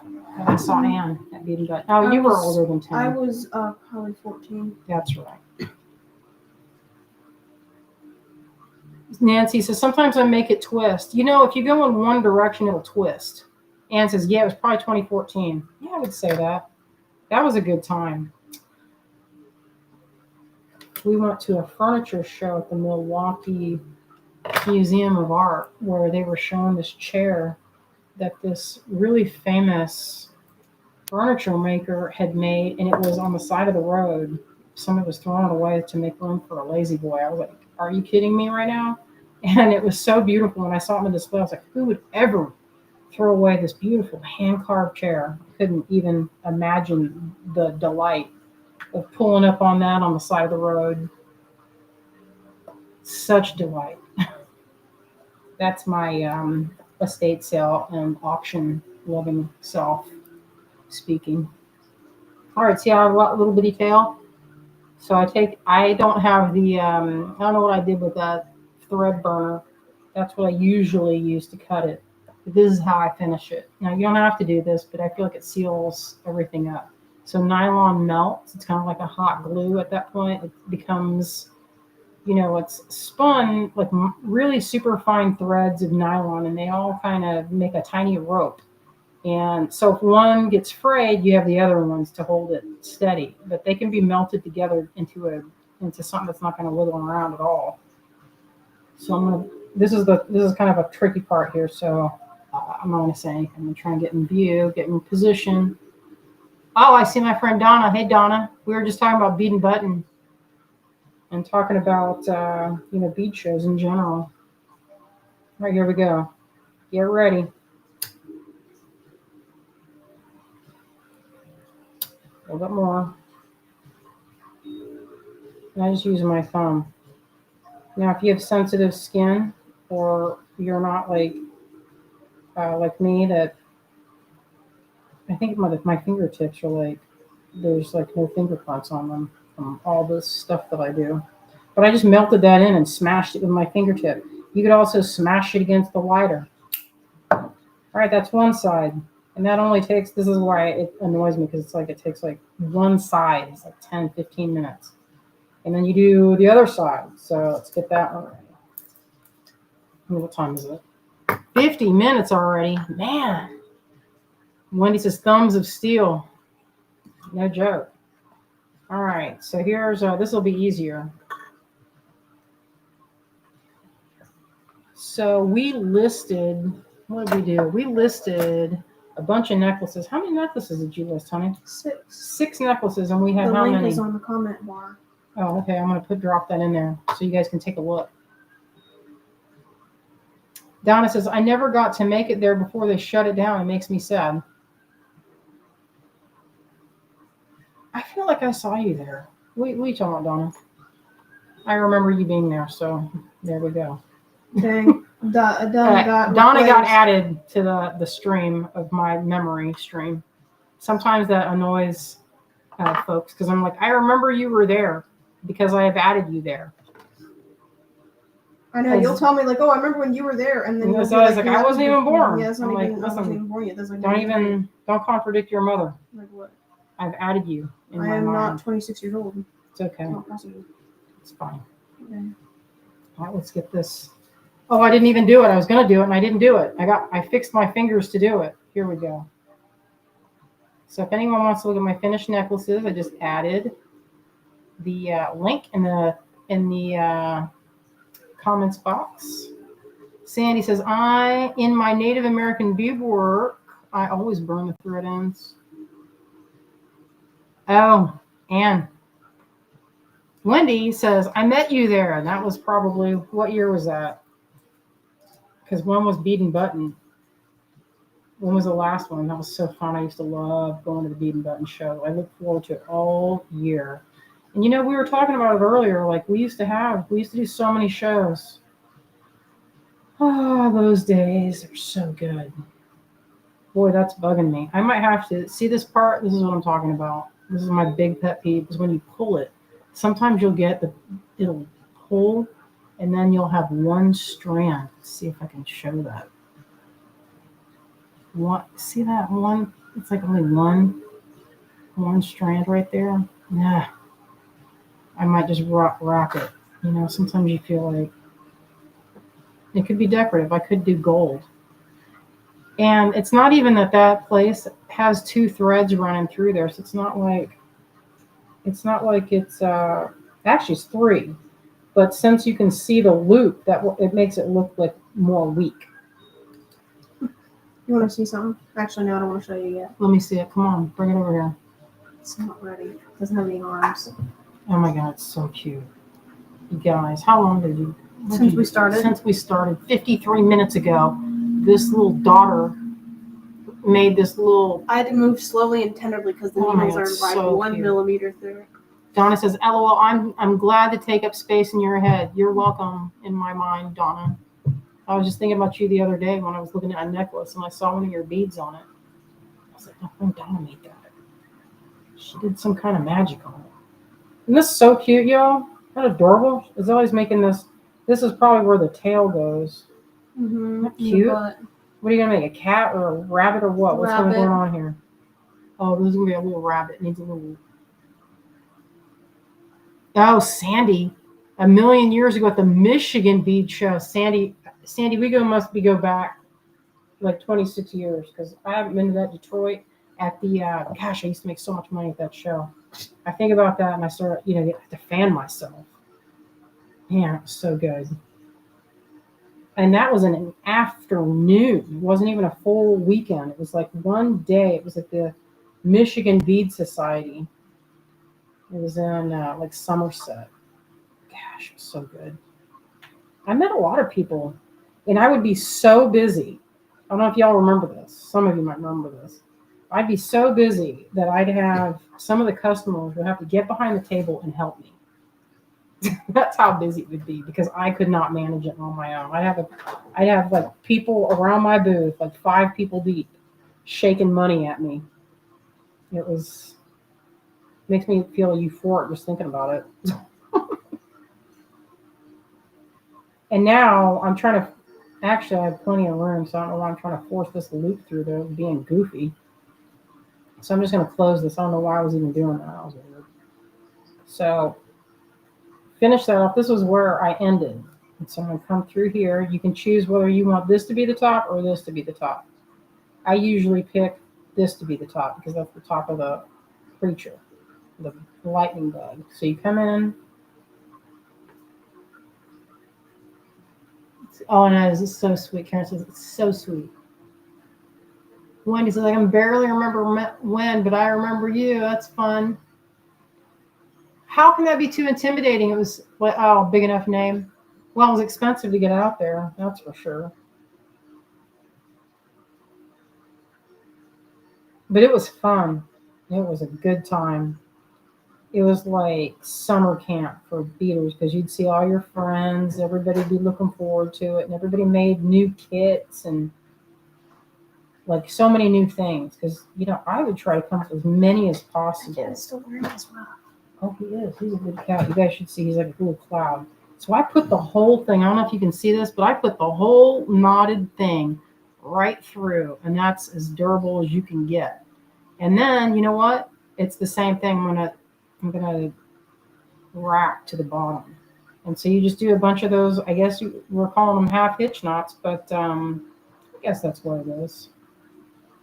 And I saw Anne at beading button. Oh, you were older than 10. I was probably 14. That's right. Nancy says, sometimes I make it twist. If you go in one direction, it'll twist. Anne says, yeah, it was probably 2014. Yeah, I would say that. That was a good time. We went to a furniture show at the Milwaukee Museum of Art where they were showing this chair that this really famous furniture maker had made, and it was on the side of the road. Someone was throwing it away to make room for a lazy boy. I was like, are you kidding me right now? And it was so beautiful. When I saw it on the display, I was like, who would ever throw away this beautiful hand-carved chair? I couldn't even imagine the delight of pulling up on that on the side of the road. Such delight. That's my estate sale and auction loving self speaking. All right, see how I have a little bitty tail? So I don't have the, I don't know what I did with that thread burner. That's what I usually use to cut it. But this is how I finish it. Now, you don't have to do this, but I feel like it seals everything up. So nylon melts. It's kind of like a hot glue at that point. It becomes, it's spun like really super fine threads of nylon, and they all kind of make a tiny rope. And so if one gets frayed, you have the other ones to hold it steady. But they can be melted together into something that's not going to wiggle around at all. So this is kind of a tricky part here. So I'm not going to say anything. I'm going to try and get in view, get in position. Oh, I see my friend Donna. Hey, Donna. We were just talking about bead and button and talking about bead shows in general. All right, here we go. Get ready. A little bit more. And I just use my thumb. Now, if you have sensitive skin, or you're not like me that I think my fingertips are like there's like no finger parts on them from all this stuff that I do. But I just melted that in and smashed it with my fingertip. You could also smash it against the lighter. All right, that's one side. And that only takes, this is why it annoys me because it's like it takes like one side. It's like 10, 15 minutes. And then you do the other side. So let's get that one ready. What time is it? 50 minutes already. Man. Wendy says thumbs of steel. No joke. All right, so here's, this will be easier. So we listed, what did we do? We listed a bunch of necklaces. How many necklaces did you list, honey? 6. 6 necklaces, and we have The how link many? is on the comment bar. Oh, okay, I'm going to drop that in there so you guys can take a look. Donna says, I never got to make it there before they shut it down. It makes me sad. I feel like I saw you there. What are you talking about, Donna? I remember you being there, so there we go. Dang. Donna got added to the stream of my memory stream. Sometimes that annoys folks because I'm like, I remember you were there because I have added you there. I know, you'll tell me like, oh, I remember when you were there, and then so I was like, I wasn't even born. Yeah, I wasn't even born yet. Don't contradict your mother. Like what? I've added you in my mind. mind. Not 26 years old. It's okay. It's not possible. It's fine. Okay. All right, let's get this. Oh, I didn't even do it. I was going to do it, and I didn't do it. I fixed my fingers to do it. Here we go. So if anyone wants to look at my finished necklaces, I just added the link in the comments box. Sandy says, in my Native American beadwork, I always burn the thread ends. Oh, and Wendy says, I met you there. And that was probably, what year was that? Because one was Bead and Button. When was the last one? That was so fun. I used to love going to the Bead and Button show. I look forward to it all year. And we were talking about it earlier. Like we used to do so many shows. Oh, those days are so good. Boy, that's bugging me. I might have to see this part. This is what I'm talking about. This is my big pet peeve is when you pull it. Sometimes you'll get it'll pull and then you'll have one strand. Let's see if I can show that. See that one? It's like only one strand right there. Nah. I might just wrap it. Sometimes you feel like it could be decorative. I could do gold. And it's not even that place has 2 threads running through there. So it's not like it's actually it's 3. But since you can see the loop, it makes it look like more weak. You want to see something? Actually, no, I don't want to show you yet. Let me see it. Come on, bring it over here. It's not ready. It doesn't have any arms. Oh my God, it's so cute. You guys, how long did you? Since we started. Since we started 53 minutes ago, this little daughter made this little. I had to move slowly and tenderly because the needles are like so 1 millimeter through. Donna says, LOL, I'm glad to take up space in your head. You're welcome in my mind, Donna. I was just thinking about you the other day when I was looking at a necklace and I saw one of your beads on it. I was like, oh, Donna made that. She did some kind of magic on it. Isn't this so cute, y'all? Isn't that adorable? It's always making this. This is probably where the tail goes. Mm-hmm. Isn't that cute? What are you going to make, a cat or a rabbit or what? What's going on here? Oh, this is going to be a little rabbit. It needs a little. Oh, Sandy. A million years ago at the Michigan Bead Show. Sandy, we go back like 26 years because I haven't been to that Detroit at the, gosh, I used to make so much money at that show. I think about that and I start, to fan myself. Man, it was so good. And that was an afternoon. It wasn't even a full weekend. It was like one day. It was at the Michigan Bead Society. It was in like Somerset. Gosh, it was so good. I met a lot of people, and I would be so busy. I don't know if y'all remember this. Some of you might remember this. I'd be so busy that I'd have some of the customers would have to get behind the table and help me. That's how busy it would be because I could not manage it on my own. I'd have like people around my booth, like 5 people deep, shaking money at me. It was makes me feel euphoric just thinking about it. And now I'm trying to. Actually, I have plenty of room, so I don't know why I'm trying to force this loop through there, being goofy. So I'm just going to close this. I don't know why I was even doing that. That was weird. So finish that off. This was where I ended. And so I'm going to come through here. You can choose whether you want this to be the top or this to be the top. I usually pick this to be the top because that's the top of the creature, the lightning bug. So you come in. Oh, and it is so sweet. Karen says it's so sweet. Wendy says I can barely remember when, but I remember you. That's fun. How can that be too intimidating? It was like, oh, big enough name. Well, it was expensive to get out there. That's for sure. But it was fun. It was a good time. It was like summer camp for beaters because you'd see all your friends. Everybody'd be looking forward to it, and everybody made new kits and like so many new things. Because I would try to come up with as many as possible. Dad's still learning as well. Oh, he is. He's a good cat. You guys should see. He's like a little cloud. So I put the whole thing. I don't know if you can see this, but I put the whole knotted thing right through, and that's as durable as you can get. And then you know what? It's the same thing. I'm gonna rack to the bottom, and so you just do a bunch of those. I guess we're calling them half hitch knots, but I guess that's what it is.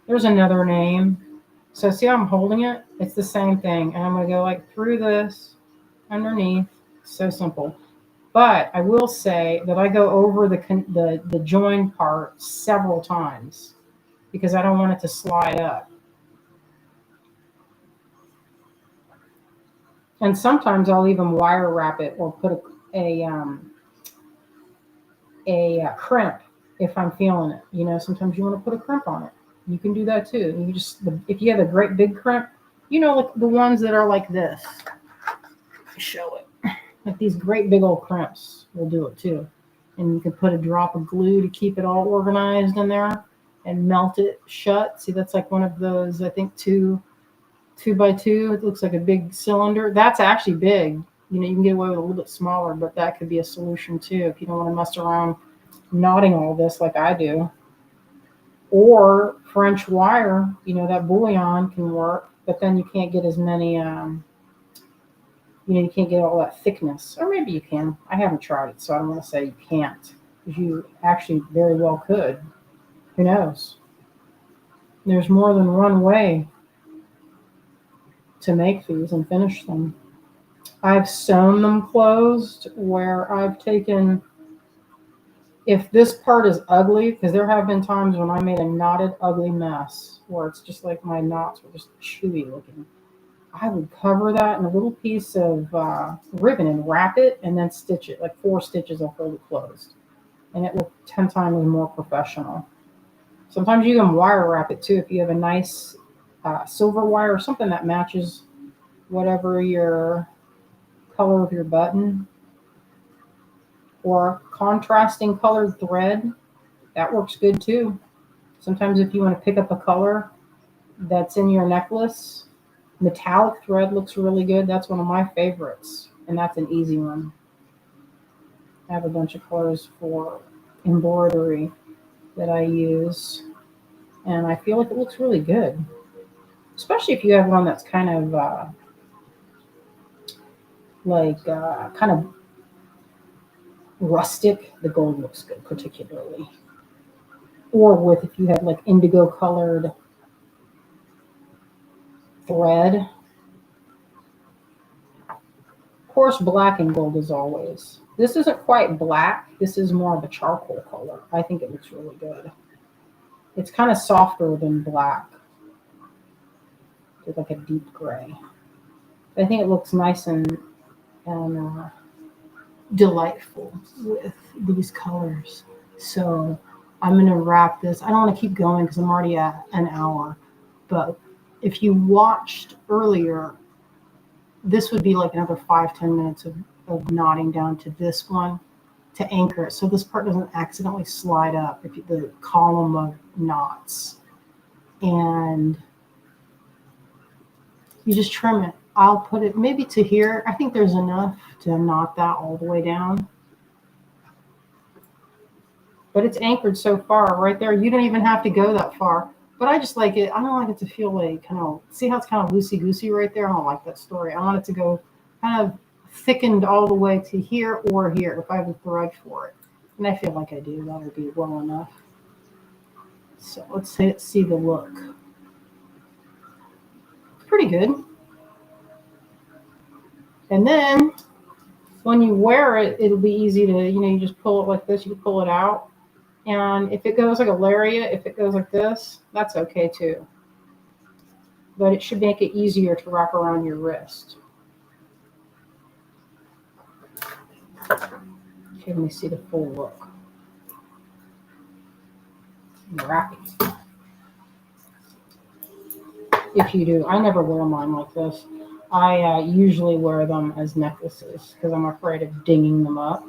There's another name. So see how I'm holding it? It's the same thing, and I'm gonna go like through this, underneath. So simple. But I will say that I go over the join part several times because I don't want it to slide up. And sometimes I'll even wire wrap it or put a crimp if I'm feeling it. Sometimes you want to put a crimp on it. You can do that too. You if you have a great big crimp, like the ones that are like this. Show it. Like these great big old crimps will do it too. And you can put a drop of glue to keep it all organized in there and melt it shut. See, that's like one of those, I think, 2x2. It looks like a big cylinder. That's actually big. You can get away with a little bit smaller, but that could be a solution too if you don't want to mess around knotting all this like I do. Or French wire, that bullion can work, but then you can't get as many, you can't get all that thickness. Or maybe you can. I haven't tried it, so I don't want to say you can't. Because you actually very well could. Who knows? There's more than one way to make these and finish them. I've sewn them closed where I've taken, if this part is ugly, because there have been times when I made a knotted, ugly mess where it's just like my knots were just chewy looking. I would cover that in a little piece of ribbon and wrap it and then stitch it, like 4 stitches. I'll hold it closed. And it looked 10 times more professional. Sometimes you can wire wrap it too if you have a nice silver wire or something that matches whatever your color of your button. Or contrasting colored thread, that works good too. Sometimes if you want to pick up a color that's in your necklace, metallic thread looks really good. That's one of my favorites, and that's an easy one. I have a bunch of colors for embroidery that I use, and I feel like it looks really good, especially if you have one that's kind of kind of rustic. The gold looks good particularly. Or if you have like indigo colored thread. Of course, black and gold as always. This isn't quite black. This is more of a charcoal color. I think it looks really good. It's kind of softer than black. It's like a deep gray. I think it looks nice and delightful with these colors. So I'm going to wrap this. I don't want to keep going because I'm already at an hour. But if you watched earlier, this would be like another 5-10 minutes of of knotting down to this one to anchor it, so this part doesn't accidentally slide up, if the column of knots. And you just trim it. I'll put it maybe to here. I think there's enough to knot that all the way down. But it's anchored so far right there. You don't even have to go that far. But I just like it. I don't like it to feel like kind of, see how it's kind of loosey-goosey right there? I don't like that story. I want it to go kind of thickened all the way to here or here if I have a thread for it. And I feel like I do. That would be well enough. So let's see the look. Pretty good. And then when you wear it, it'll be easy to, you just pull it like this. You pull it out. And if it goes like a lariat, if it goes like this, that's okay too. But it should make it easier to wrap around your wrist. Okay, let me see the full look. Wrap it. If you do, I never wear mine like this. I usually wear them as necklaces because I'm afraid of dinging them up.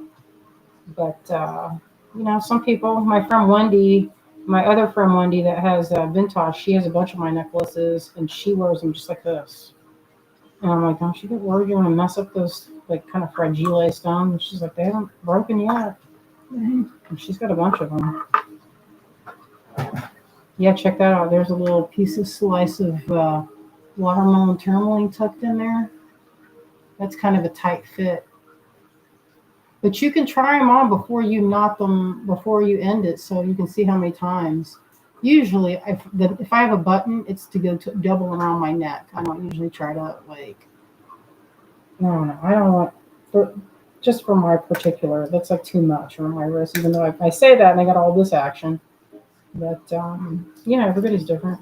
But, some people, my friend Wendy, my other friend Wendy that has Vintage, she has a bunch of my necklaces and she wears them just like this. And I'm like, don't you get worried you're going to mess up those like kind of fragile stones? And she's like, they haven't broken yet. And she's got a bunch of them. Yeah, check that out. There's a little slice of watermelon tourmaline tucked in there. That's kind of a tight fit. But you can try them on before you knot them, before you end it, so you can see how many times. Usually, if I have a button, it's to go double around my neck. I don't usually try to, I don't want, just for my particular, that's like too much on my wrist, even though I say that and I got all this action. But, everybody's different.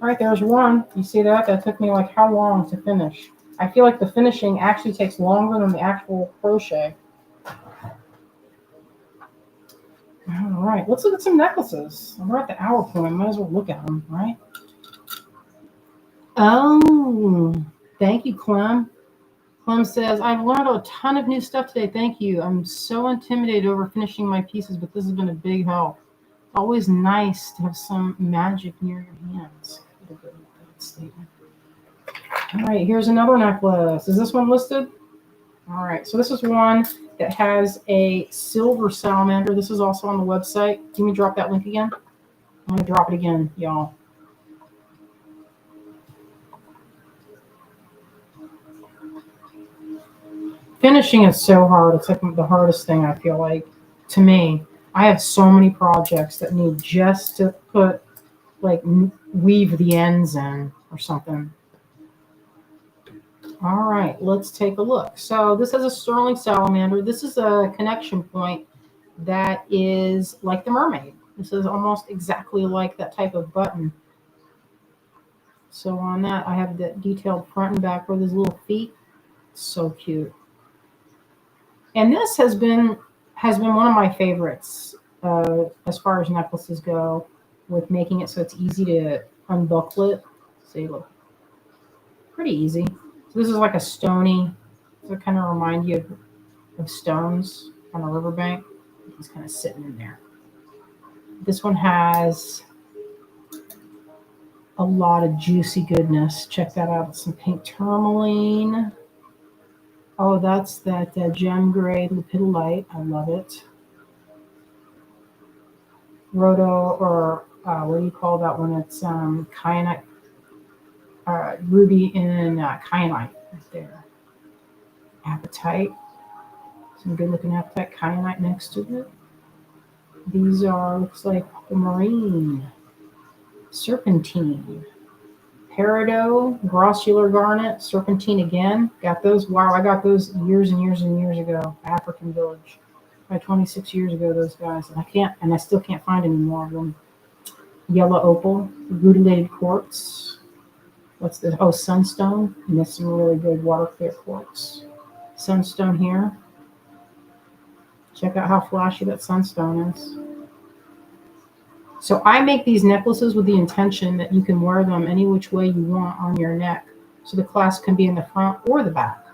All right, there's one. You see that? That took me like how long to finish? I feel like the finishing actually takes longer than the actual crochet. All right, let's look at some necklaces. We're at the hour point. Might as well look at them, right? Oh, thank you, Clem. Clem says, I've learned a ton of new stuff today. Thank you. I'm so intimidated over finishing my pieces, but this has been a big help. It's always nice to have some magic near your hands. Statement. All right, here's another necklace. Is this one listed? All right, so this is one that has a silver salamander. This is also on the website. Can you drop that link again? I'm going to drop it again, y'all. Finishing is so hard. It's like the hardest thing, I feel like, to me. I have so many projects that need just to put, weave the ends in or something. All right, let's take a look. So this has a sterling salamander. This is a connection point that is like the mermaid. This is almost exactly like that type of button. So on that, I have the detailed front and back with his little feet. So cute. And this has been one of my favorites as far as necklaces go, with making it so it's easy to unbuckle it. See, look, pretty easy. So this is like a stony. Does it kind of remind you of stones on a riverbank? It's kind of sitting in there. This one has a lot of juicy goodness. Check that out. Some pink tourmaline. Oh, that's that gem gray lepidolite. I love it. Rhodo, or what do you call that one? It's kyanite, ruby and kyanite right there. Apatite. Some good looking apatite. Kyanite next to it. These are, looks like the marine. Serpentine. Peridot, grossular garnet, serpentine again. Got those. Wow, I got those years and years and years ago. African Village. Like 26 years ago, those guys. And I still can't find any more of them. Yellow opal, rutilated quartz. What's this? Oh, sunstone. And that's some really good water clear quartz. Sunstone here. Check out how flashy that sunstone is. So I make these necklaces with the intention that you can wear them any which way you want on your neck. So the clasp can be in the front or the back.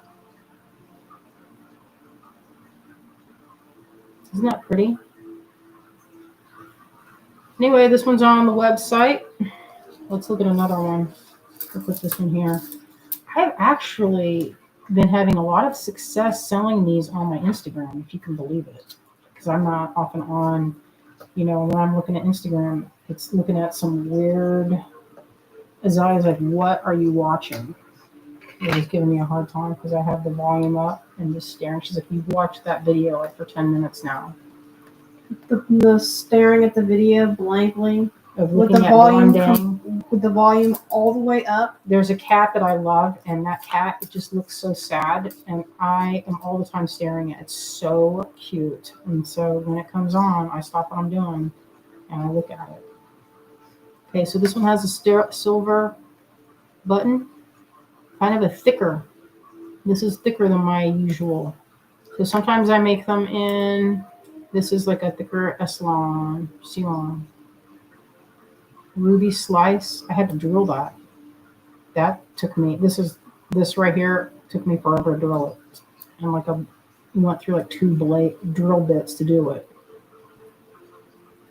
Isn't that pretty? Anyway, this one's on the website. Let's look at another one. We'll put this one here. I've actually been having a lot of success selling these on my Instagram, if you can believe it. Because I'm not often on, when I'm looking at Instagram, it's looking at some weird, as I was like, what are you watching? It was giving me a hard time because I have the volume up and just staring. She's like, you've watched that video like for 10 minutes now. The staring at the video blankly Of with the looking at volume blending. with the volume all the way up. There's a cat that I love, and that cat, it just looks so sad, and I am all the time staring at it. It's so cute. And so when it comes on, I stop what I'm doing and I look at it. Okay, so this one has a silver button, kind of a thicker. This is thicker than my usual. So sometimes I make them in, this is like a thicker Ceylon. Ruby slice. I had to drill that. That took me, this right here took me forever to drill it. And went through like 2 drill bits to do it.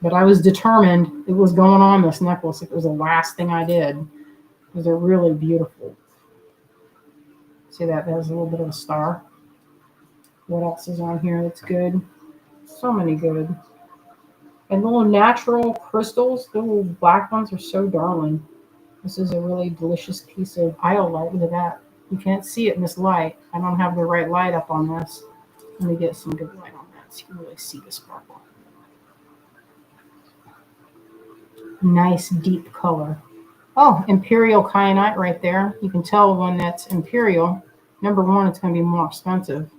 But I was determined it was going on this necklace. It was the last thing I did. Because they're really beautiful. See that? That has a little bit of a star. What else is on here that's good? So many good. And little natural crystals, the little black ones are so darling. This is a really delicious piece of iolite. Look at that. You can't see it in this light. I don't have the right light up on this. Let me get some good light on that so you can really see the sparkle. Nice deep color. Oh, imperial kyanite right there. You can tell when that's imperial. Number one, it's going to be more expensive.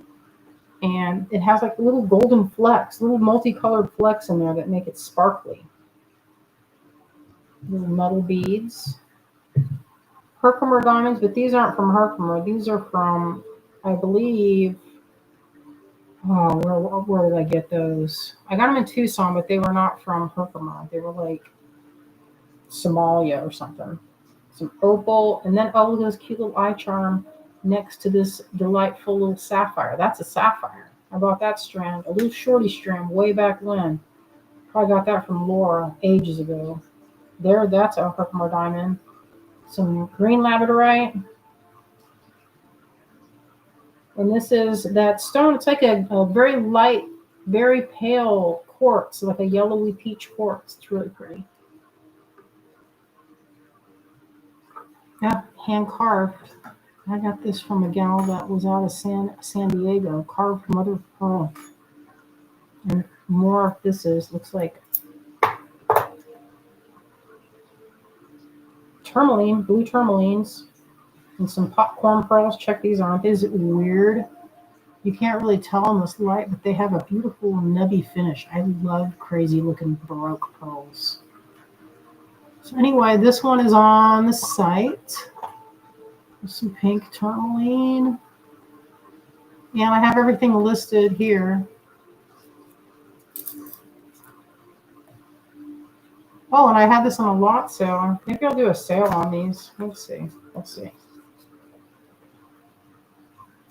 And it has like little golden flecks, little multicolored flecks in there that make it sparkly. Little metal beads. Herkimer diamonds, but these aren't from Herkimer. These are from, I believe, where did I get those? I got them in Tucson, but they were not from Herkimer. They were like Somalia or something. Some opal, and then look at this cute little eye charm next to this delightful little sapphire. That's a sapphire. I bought that strand, a little shorty strand, way back when. Probably got that from Laura ages ago. That's a Herkimer diamond. Some green labradorite. And this is that stone. It's like a very light, very pale quartz, like a yellowy peach quartz. It's really pretty. Yeah, hand carved. I got this from a gal that was out of San Diego, carved mother of pearl. And more of this looks like tourmaline, blue tourmalines, and some popcorn pearls. Check these out. Is it weird? You can't really tell in this light, but they have a beautiful nubby finish. I love crazy looking Baroque pearls. So anyway, this one is on the site. There's some pink tourmaline. And I have everything listed here. Oh, and I had this on a lot sale. Maybe I'll do a sale on these. Let's see.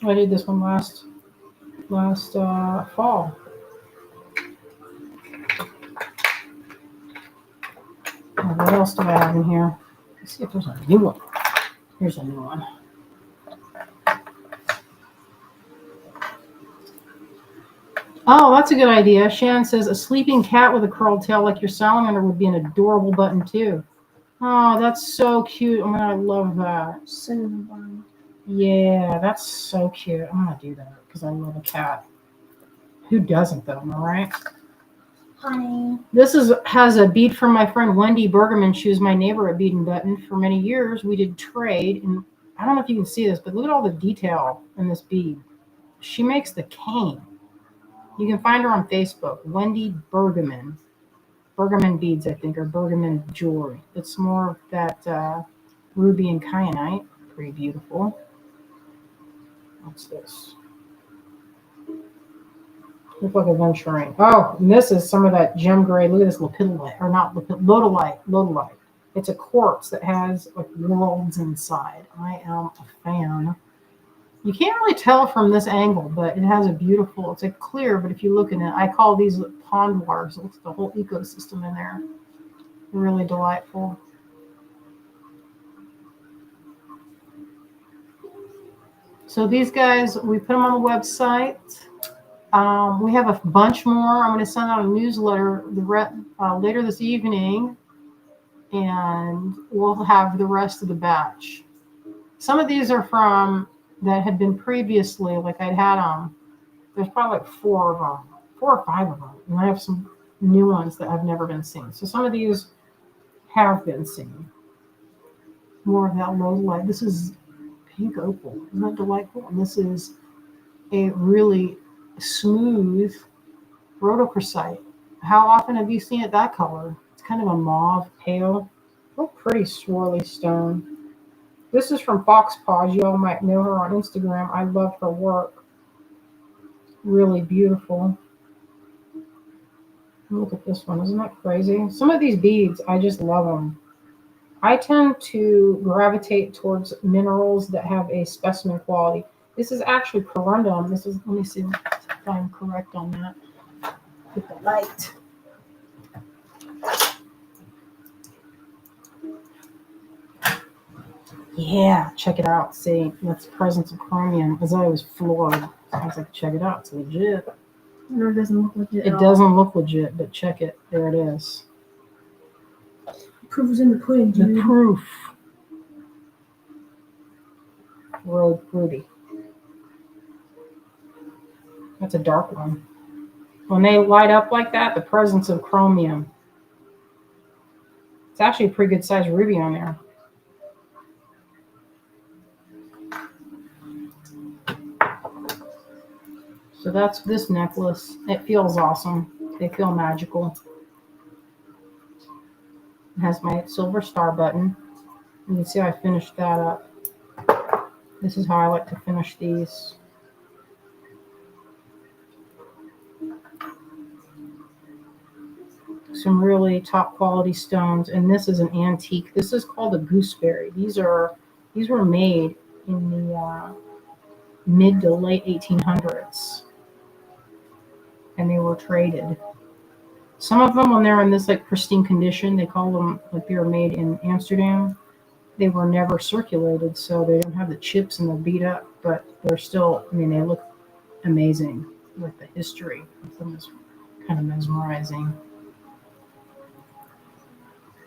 I did this one last fall. What else do I have in here? Let's see if there's a new one. Here's a new one. Oh, that's a good idea. Shannon says a sleeping cat with a curled tail like your salamander would be an adorable button too. Oh, that's so cute. Oh my God, I love that. Cinnamon bun. Yeah, that's so cute. I'm gonna do that because I love a cat. Who doesn't though, am I right? Honey. This has a bead from my friend Wendy Bergerman. She was my neighbor at Bead and Button for many years. We did trade, and I don't know if you can see this, but look at all the detail in this bead. She makes the cane. You can find her on Facebook, Wendy Bergerman. Bergerman beads, I think, or Bergerman jewelry. It's more of that ruby and kyanite. Pretty beautiful. What's this? Look like a venturine. Oh, and this is some of that gem gray. Look at this lepidolite, or not lodolite. It's a quartz that has like worlds inside. I am a fan. You can't really tell from this angle, but it has a beautiful, it's like clear, but if you look in it, I call these pond waters. It looks like the whole ecosystem in there. Really delightful. So these guys, we put them on the website. We have a bunch more. I'm going to send out a newsletter later this evening, and we'll have the rest of the batch. Some of these are from that had been previously, like I'd had there's probably like 4 of them, 4 or 5 of them, and I have some new ones that have never been seen. So some of these have been seen. More of that low light. This is pink opal. Isn't that delightful? And this is a really smooth rhodochrosite. How often have you seen it that color? It's kind of a mauve pale. Oh, pretty swirly stone. This is from Fox Paws. You all might know her on Instagram. I love her work. Really beautiful. Look at this one. Isn't that crazy? Some of these beads, I just love them. I tend to gravitate towards minerals that have a specimen quality. This is actually corundum. This is, let me see if I'm correct on that. With the light. Yeah, check it out. See, that's the presence of chromium. As I was floored. I was like, check it out. It's legit. No, it doesn't look legit. It doesn't look legit, but check it. There it is. Proof is in the pudding, dude. The proof. Real pretty. That's a dark one. When they light up like that, the presence of chromium. It's actually a pretty good sized ruby on there. So that's this necklace. It feels awesome. They feel magical. It has my silver star button. You can see I finished that up. This is how I like to finish these. Some really top quality stones, and this is an antique. This is called a gooseberry. These were made in the mid to late 1800s, and they were traded. Some of them, when they're in this like pristine condition, they call them like they were made in Amsterdam. They were never circulated, so they don't have the chips and they're beat up, but they're still, I mean, they look amazing with the history of them. Is kind of mesmerizing.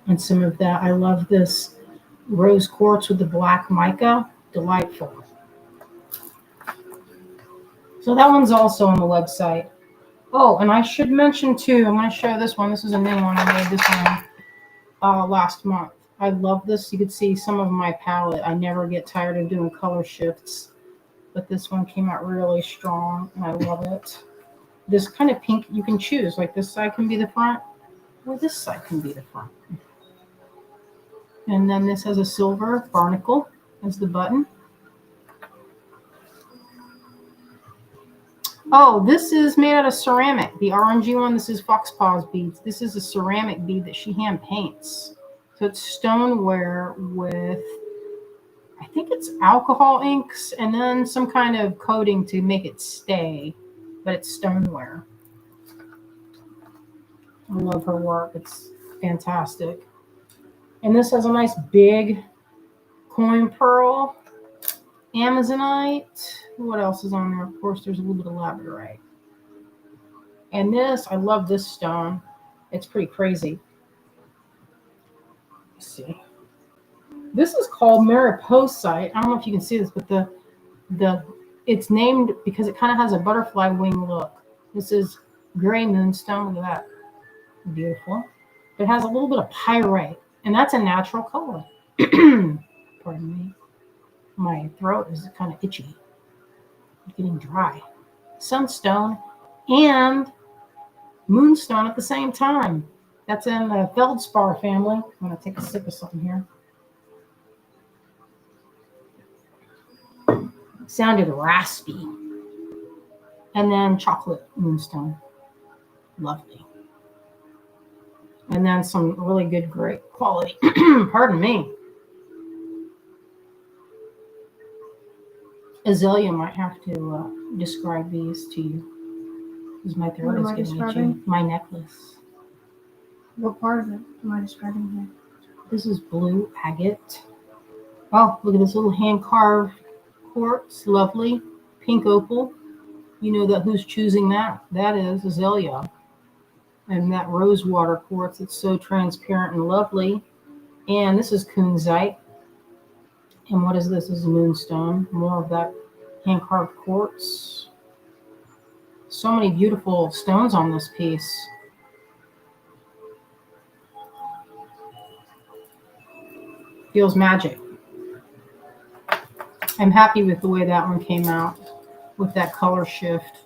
And some of that, I love this rose quartz with the black mica. Delightful. So that one's also on the website. Oh, and I should mention too, I'm going to show this one. This is a new one. I made this one last month. I love this. You can see some of my palette. I never get tired of doing color shifts. But this one came out really strong, and I love it. This kind of pink, you can choose. Like this side can be the front, or this side can be the front. And then this has a silver barnacle as the button. Oh, this is made out of ceramic. The orangey one, this is Fox Paws beads. This is a ceramic bead that she hand paints. So it's stoneware with, I think it's alcohol inks and then some kind of coating to make it stay, but it's stoneware. I love her work. It's fantastic. And this has a nice big coin pearl, Amazonite. What else is on there? Of course, there's a little bit of labradorite. And this, I love this stone. It's pretty crazy. Let's see. This is called mariposite. I don't know if you can see this, but it's named because it kind of has a butterfly wing look. This is gray moonstone. Look at that. Beautiful. It has a little bit of pyrite, and that's a natural color. Pardon me. My throat is kind of itchy. It's getting dry. Sunstone and moonstone at the same time. That's in the feldspar family. I'm going to take a sip of something here. Sounded raspy. And then chocolate moonstone. Lovely. And then some really good, great quality. Pardon me. Azalea might have to describe these to you. Because my What throat am is I getting itchy. describing? My necklace. What part of it am I describing here? This is blue agate. Oh, look at this little hand carved quartz. Lovely. Pink opal. You know that who's choosing that? That is Azalea. And that rose water quartz. It's so transparent and lovely. And this is kunzite. And what is this? This is moonstone. More of that hand carved quartz. So many beautiful stones on this piece. Feels magic. I'm happy with the way that one came out with that color shift.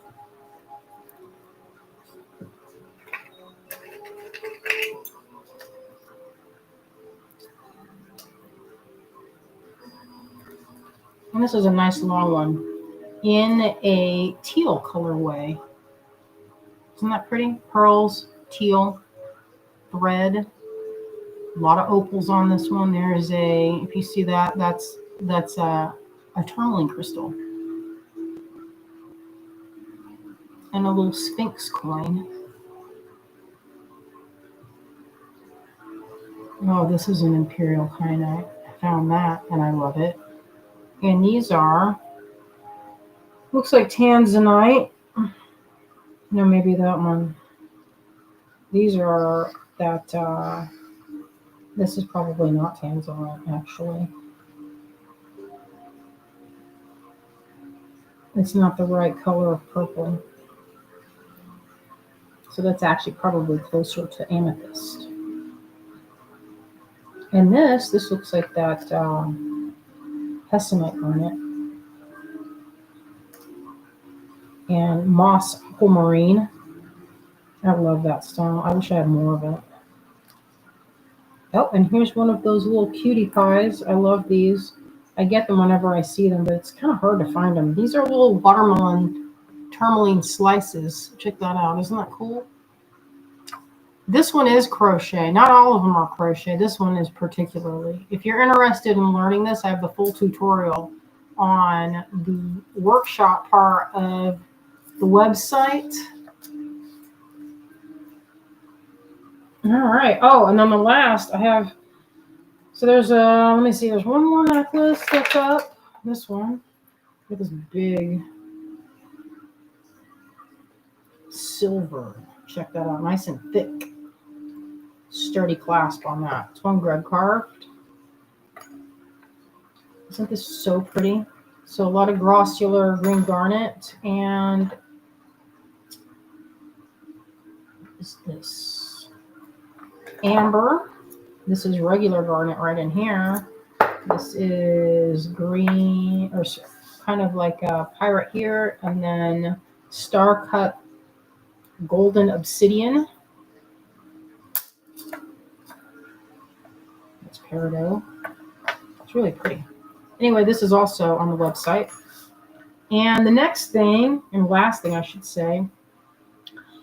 And this is a nice long one in a teal colorway. Isn't that pretty? Pearls, teal, thread. A lot of opals on this one. There's a, if you see that, that's a tourmaline crystal. And a little sphinx coin. Oh, this is an imperial kyanite. I found that and I love it. And these are, looks like tanzanite. No, maybe that one. These are that, this is probably not tanzanite actually. It's not the right color of purple. So that's actually probably closer to amethyst. And this looks like that hessamite garnet. And moss aquamarine. I love that stone. I wish I had more of it. Oh, and here's one of those little cutie pies. I love these. I get them whenever I see them, but it's kind of hard to find them. These are little watermelon tourmaline slices. Check that out. Isn't that cool? This one is crochet. Not all of them are crochet. This one is particularly. If you're interested in learning this, I have the full tutorial on the workshop part of the website. All right. Oh, and then the last I have. So there's let me see. There's one more necklace that's up. This one. Look at this big silver. Check that out. Nice and thick. Sturdy clasp on that. It's one Greg carved. Isn't this so pretty? So a lot of grossular green garnet and what is this? Amber. This is regular garnet right in here. This is green or kind of like a pirate here, and then star cut golden obsidian. That's peridot. It's really pretty. Anyway, this is also on the website. And the next thing, and last thing I should say,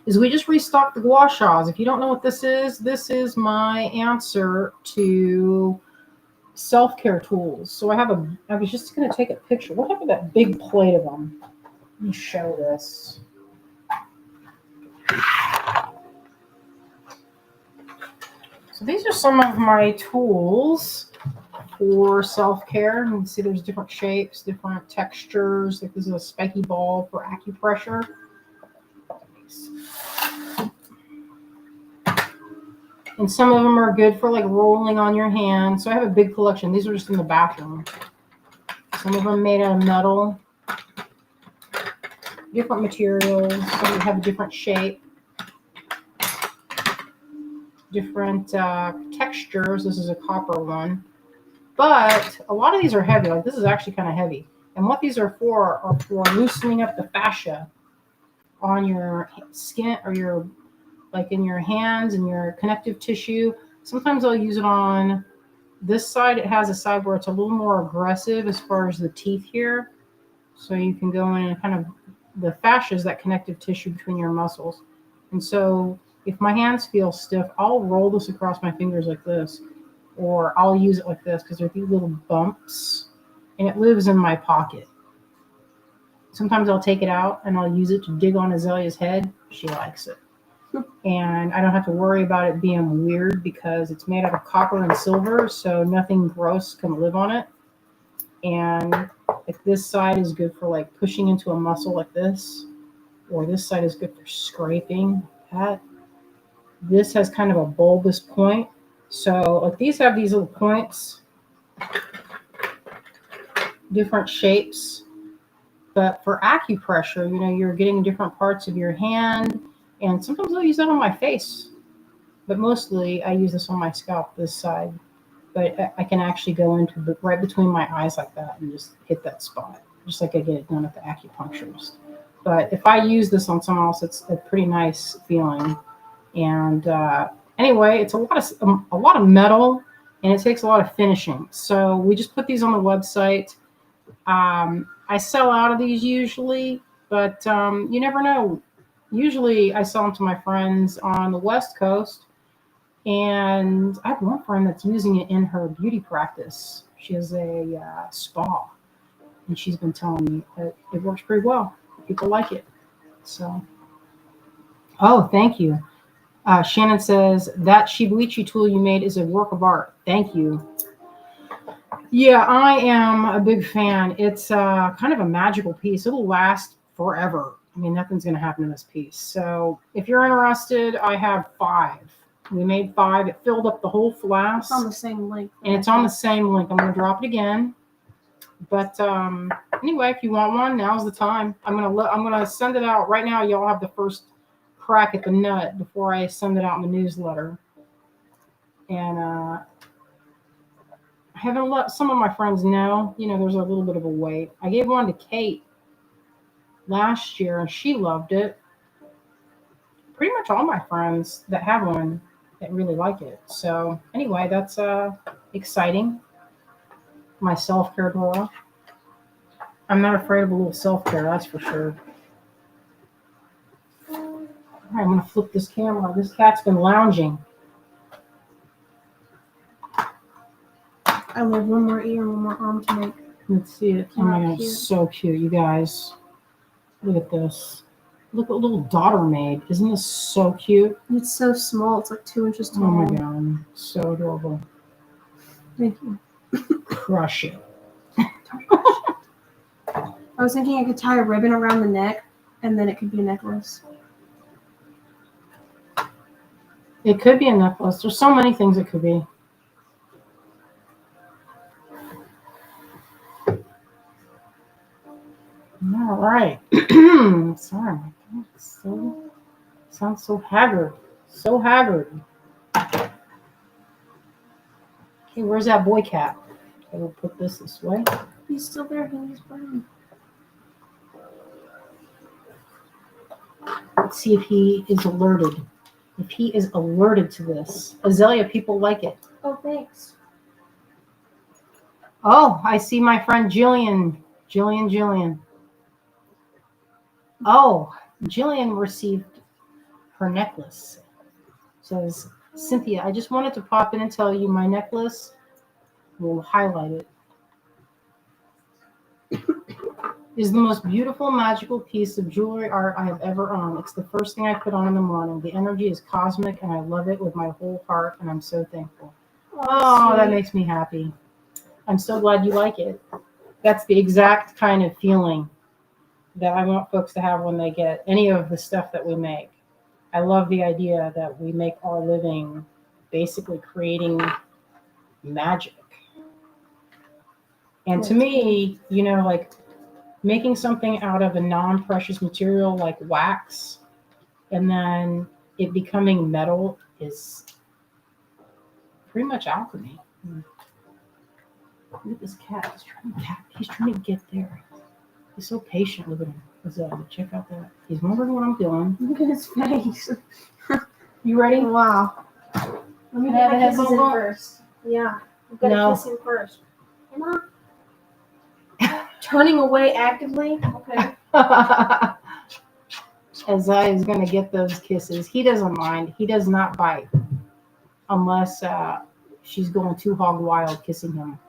is we just restocked the gua shas. If you don't know what this is my answer to self-care tools. So I was just going to take a picture. What happened to that big plate of them? Let me show this. So these are some of my tools for self-care. You can see there's different shapes, different textures. Like this is a spiky ball for acupressure. And some of them are good for like rolling on your hand. So I have a big collection. These are just in the bathroom. Some of them made out of metal. Different materials. Some have a different shape. Different textures. This is a copper one. But a lot of these are heavy. Like this is actually kind of heavy. And what these are for loosening up the fascia on your skin or your, like in your hands and your connective tissue. Sometimes I'll use it on this side. It has a side where it's a little more aggressive as far as the teeth here. So you can go in and kind of, the fascia is that connective tissue between your muscles. And so if my hands feel stiff, I'll roll this across my fingers like this. Or I'll use it like this because there are these little bumps. And it lives in my pocket. sometimes I'll take it out and I'll use it to dig on Azalea's head. She likes it. And I don't have to worry about it being weird because it's made out of copper and silver, so nothing gross can live on it. And like this side is good for like pushing into a muscle like this, or this side is good for scraping that. This has kind of a bulbous point. So like these have these little points, different shapes. But for acupressure, you're getting different parts of your hand. And sometimes I'll use that on my face. But mostly I use this on my scalp, this side. But I can actually go into right between my eyes like that and just hit that spot, just like I get it done at the acupuncturist. But if I use this on someone else, it's a pretty nice feeling. And anyway, it's a lot of metal, and it takes a lot of finishing. So we just put these on the website. I sell out of these usually, but you never know. Usually I sell them to my friends on the West Coast. And I have one friend that's using it in her beauty practice. She has a spa, and she's been telling me that it works pretty well. People like it. So, oh, thank you. Shannon says, that Shibuichi tool you made is a work of art. Thank you. Yeah, I am a big fan. It's kind of a magical piece. It'll last forever. I mean, nothing's going to happen to this piece. So if you're interested, I have 5. We made 5. It filled up the whole flask. It's on the same link. And it's on the same link. I'm going to drop it again. But anyway, if you want one, now's the time. I'm gonna send it out right now. Y'all have the first crack at the nut before I send it out in the newsletter. And I haven't let some of my friends know. There's a little bit of a wait. I gave one to Kate last year, and she loved it. Pretty much all my friends that have one that really like it. So anyway, that's exciting. My self-care drawer. I'm not afraid of a little self-care, that's for sure. All right, I'm going to flip this camera. This cat's been lounging. I love one more ear and one more arm to make. Let's see it. Oh my God, it's so cute, you guys. Look at this. Look what little daughter made. Isn't this so cute? It's so small. It's like 2 inches tall. Oh my God, so adorable. Thank you. Crush it. I was thinking I could tie a ribbon around the neck, and then it could be a necklace. It could be a necklace. There's so many things it could be. All right. Sorry, my God. Sounds so haggard. So haggard. Okay, where's that boy cat? I will put this way. He's still there. He's burning. Let's see if he is alerted. If he is alerted to this. Azalea, people like it. Oh, thanks. Oh, I see my friend Jillian. Jillian. Oh, Jillian received her necklace. Says, Cynthia, I just wanted to pop in and tell you my necklace. We'll highlight it. Is the most beautiful, magical piece of jewelry art I have ever owned. It's the first thing I put on in the morning. The energy is cosmic, and I love it with my whole heart, and I'm so thankful. Oh, that makes me happy. I'm so glad you like it. That's the exact kind of feeling that I want folks to have when they get any of the stuff that we make. I love the idea that we make our living basically creating magic. And to me, like making something out of a non-precious material like wax and then it becoming metal is pretty much alchemy. Look at this cat. He's trying to get there. He's so patient. Look at him. Check out that. He's wondering what I'm doing. Look at his face. You ready? Wow. Let me get my kisses in first. Yeah. I've got to kiss him first. Come on. Turning away actively? Okay. Azai is going to get those kisses. He doesn't mind. He does not bite unless she's going too hog wild kissing him.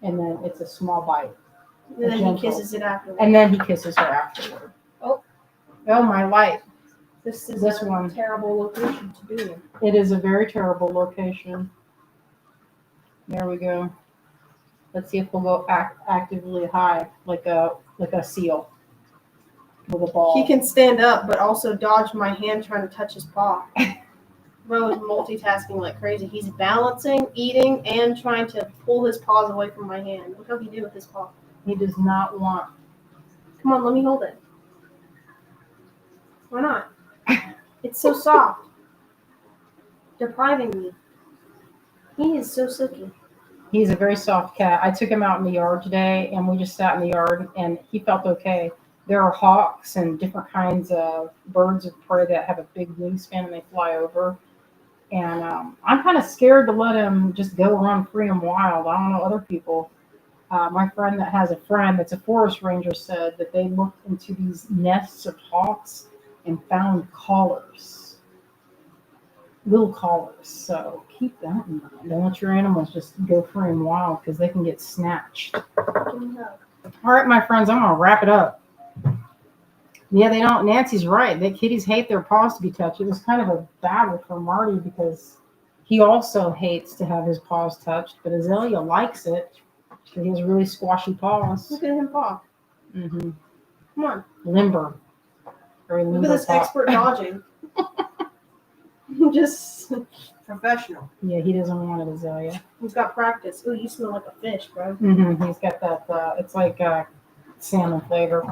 And then it's a small bite. And then gentle. he kisses it afterwards. And then he kisses her afterward. Oh. Oh, my light. This is This a one. terrible location to be in. It is a very terrible location. There we go. Let's see if we'll go actively high, like a seal with a ball. He can stand up, but also dodge my hand trying to touch his paw. Bro is multitasking like crazy. He's balancing, eating, and trying to pull his paws away from my hand. Look how he did with his paw. He does not want. Come on, let me hold it. Why not? It's so soft. Depriving me. He is so silky. He's a very soft cat. I took him out in the yard today, and we just sat in the yard, and he felt okay. There are hawks and different kinds of birds of prey that have a big wingspan and they fly over. And I'm kind of scared to let him just go run free and wild. I don't know other people. My friend that has a friend that's a forest ranger said that they looked into these nests of hawks and found collars, little collars. So keep that in mind. Don't let your animals just go free and wild because they can get snatched. All right, my friends, I'm going to wrap it up. Yeah, they don't. Nancy's right. The kitties hate their paws to be touched. It was kind of a battle for Marty because he also hates to have his paws touched, but Azalea likes it because he has really squashy paws. Look at him paw. Mm-hmm. Come on. Limber. Very limber. Look at this paw. expert dodging. Just professional. Yeah, he doesn't want it, Azalea. He's got practice. Ooh, you smell like a fish, bro. Mm-hmm. He's got that. It's like salmon flavor.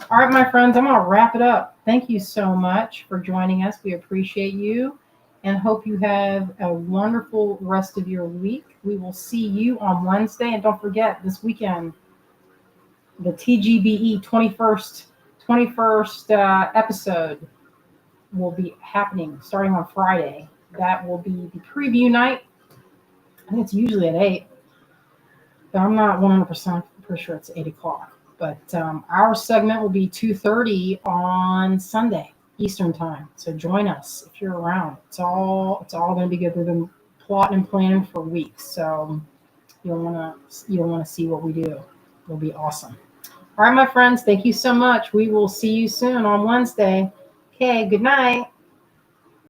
All right, my friends, I'm going to wrap it up. Thank you so much for joining us. We appreciate you and hope you have a wonderful rest of your week. We will see you on Wednesday. And don't forget, this weekend, the TGBE 21st episode will be happening starting on Friday. That will be the preview night. I think it's usually at 8, but I'm not 100% pretty sure it's 8 o'clock. But our segment will be 2:30 on Sunday Eastern time. So join us if you're around. It's all going to be good. We've been plotting and planning for weeks, so you'll want to see what we do. It'll be awesome. All right, my friends. Thank you so much. We will see you soon on Wednesday. Okay. Good night.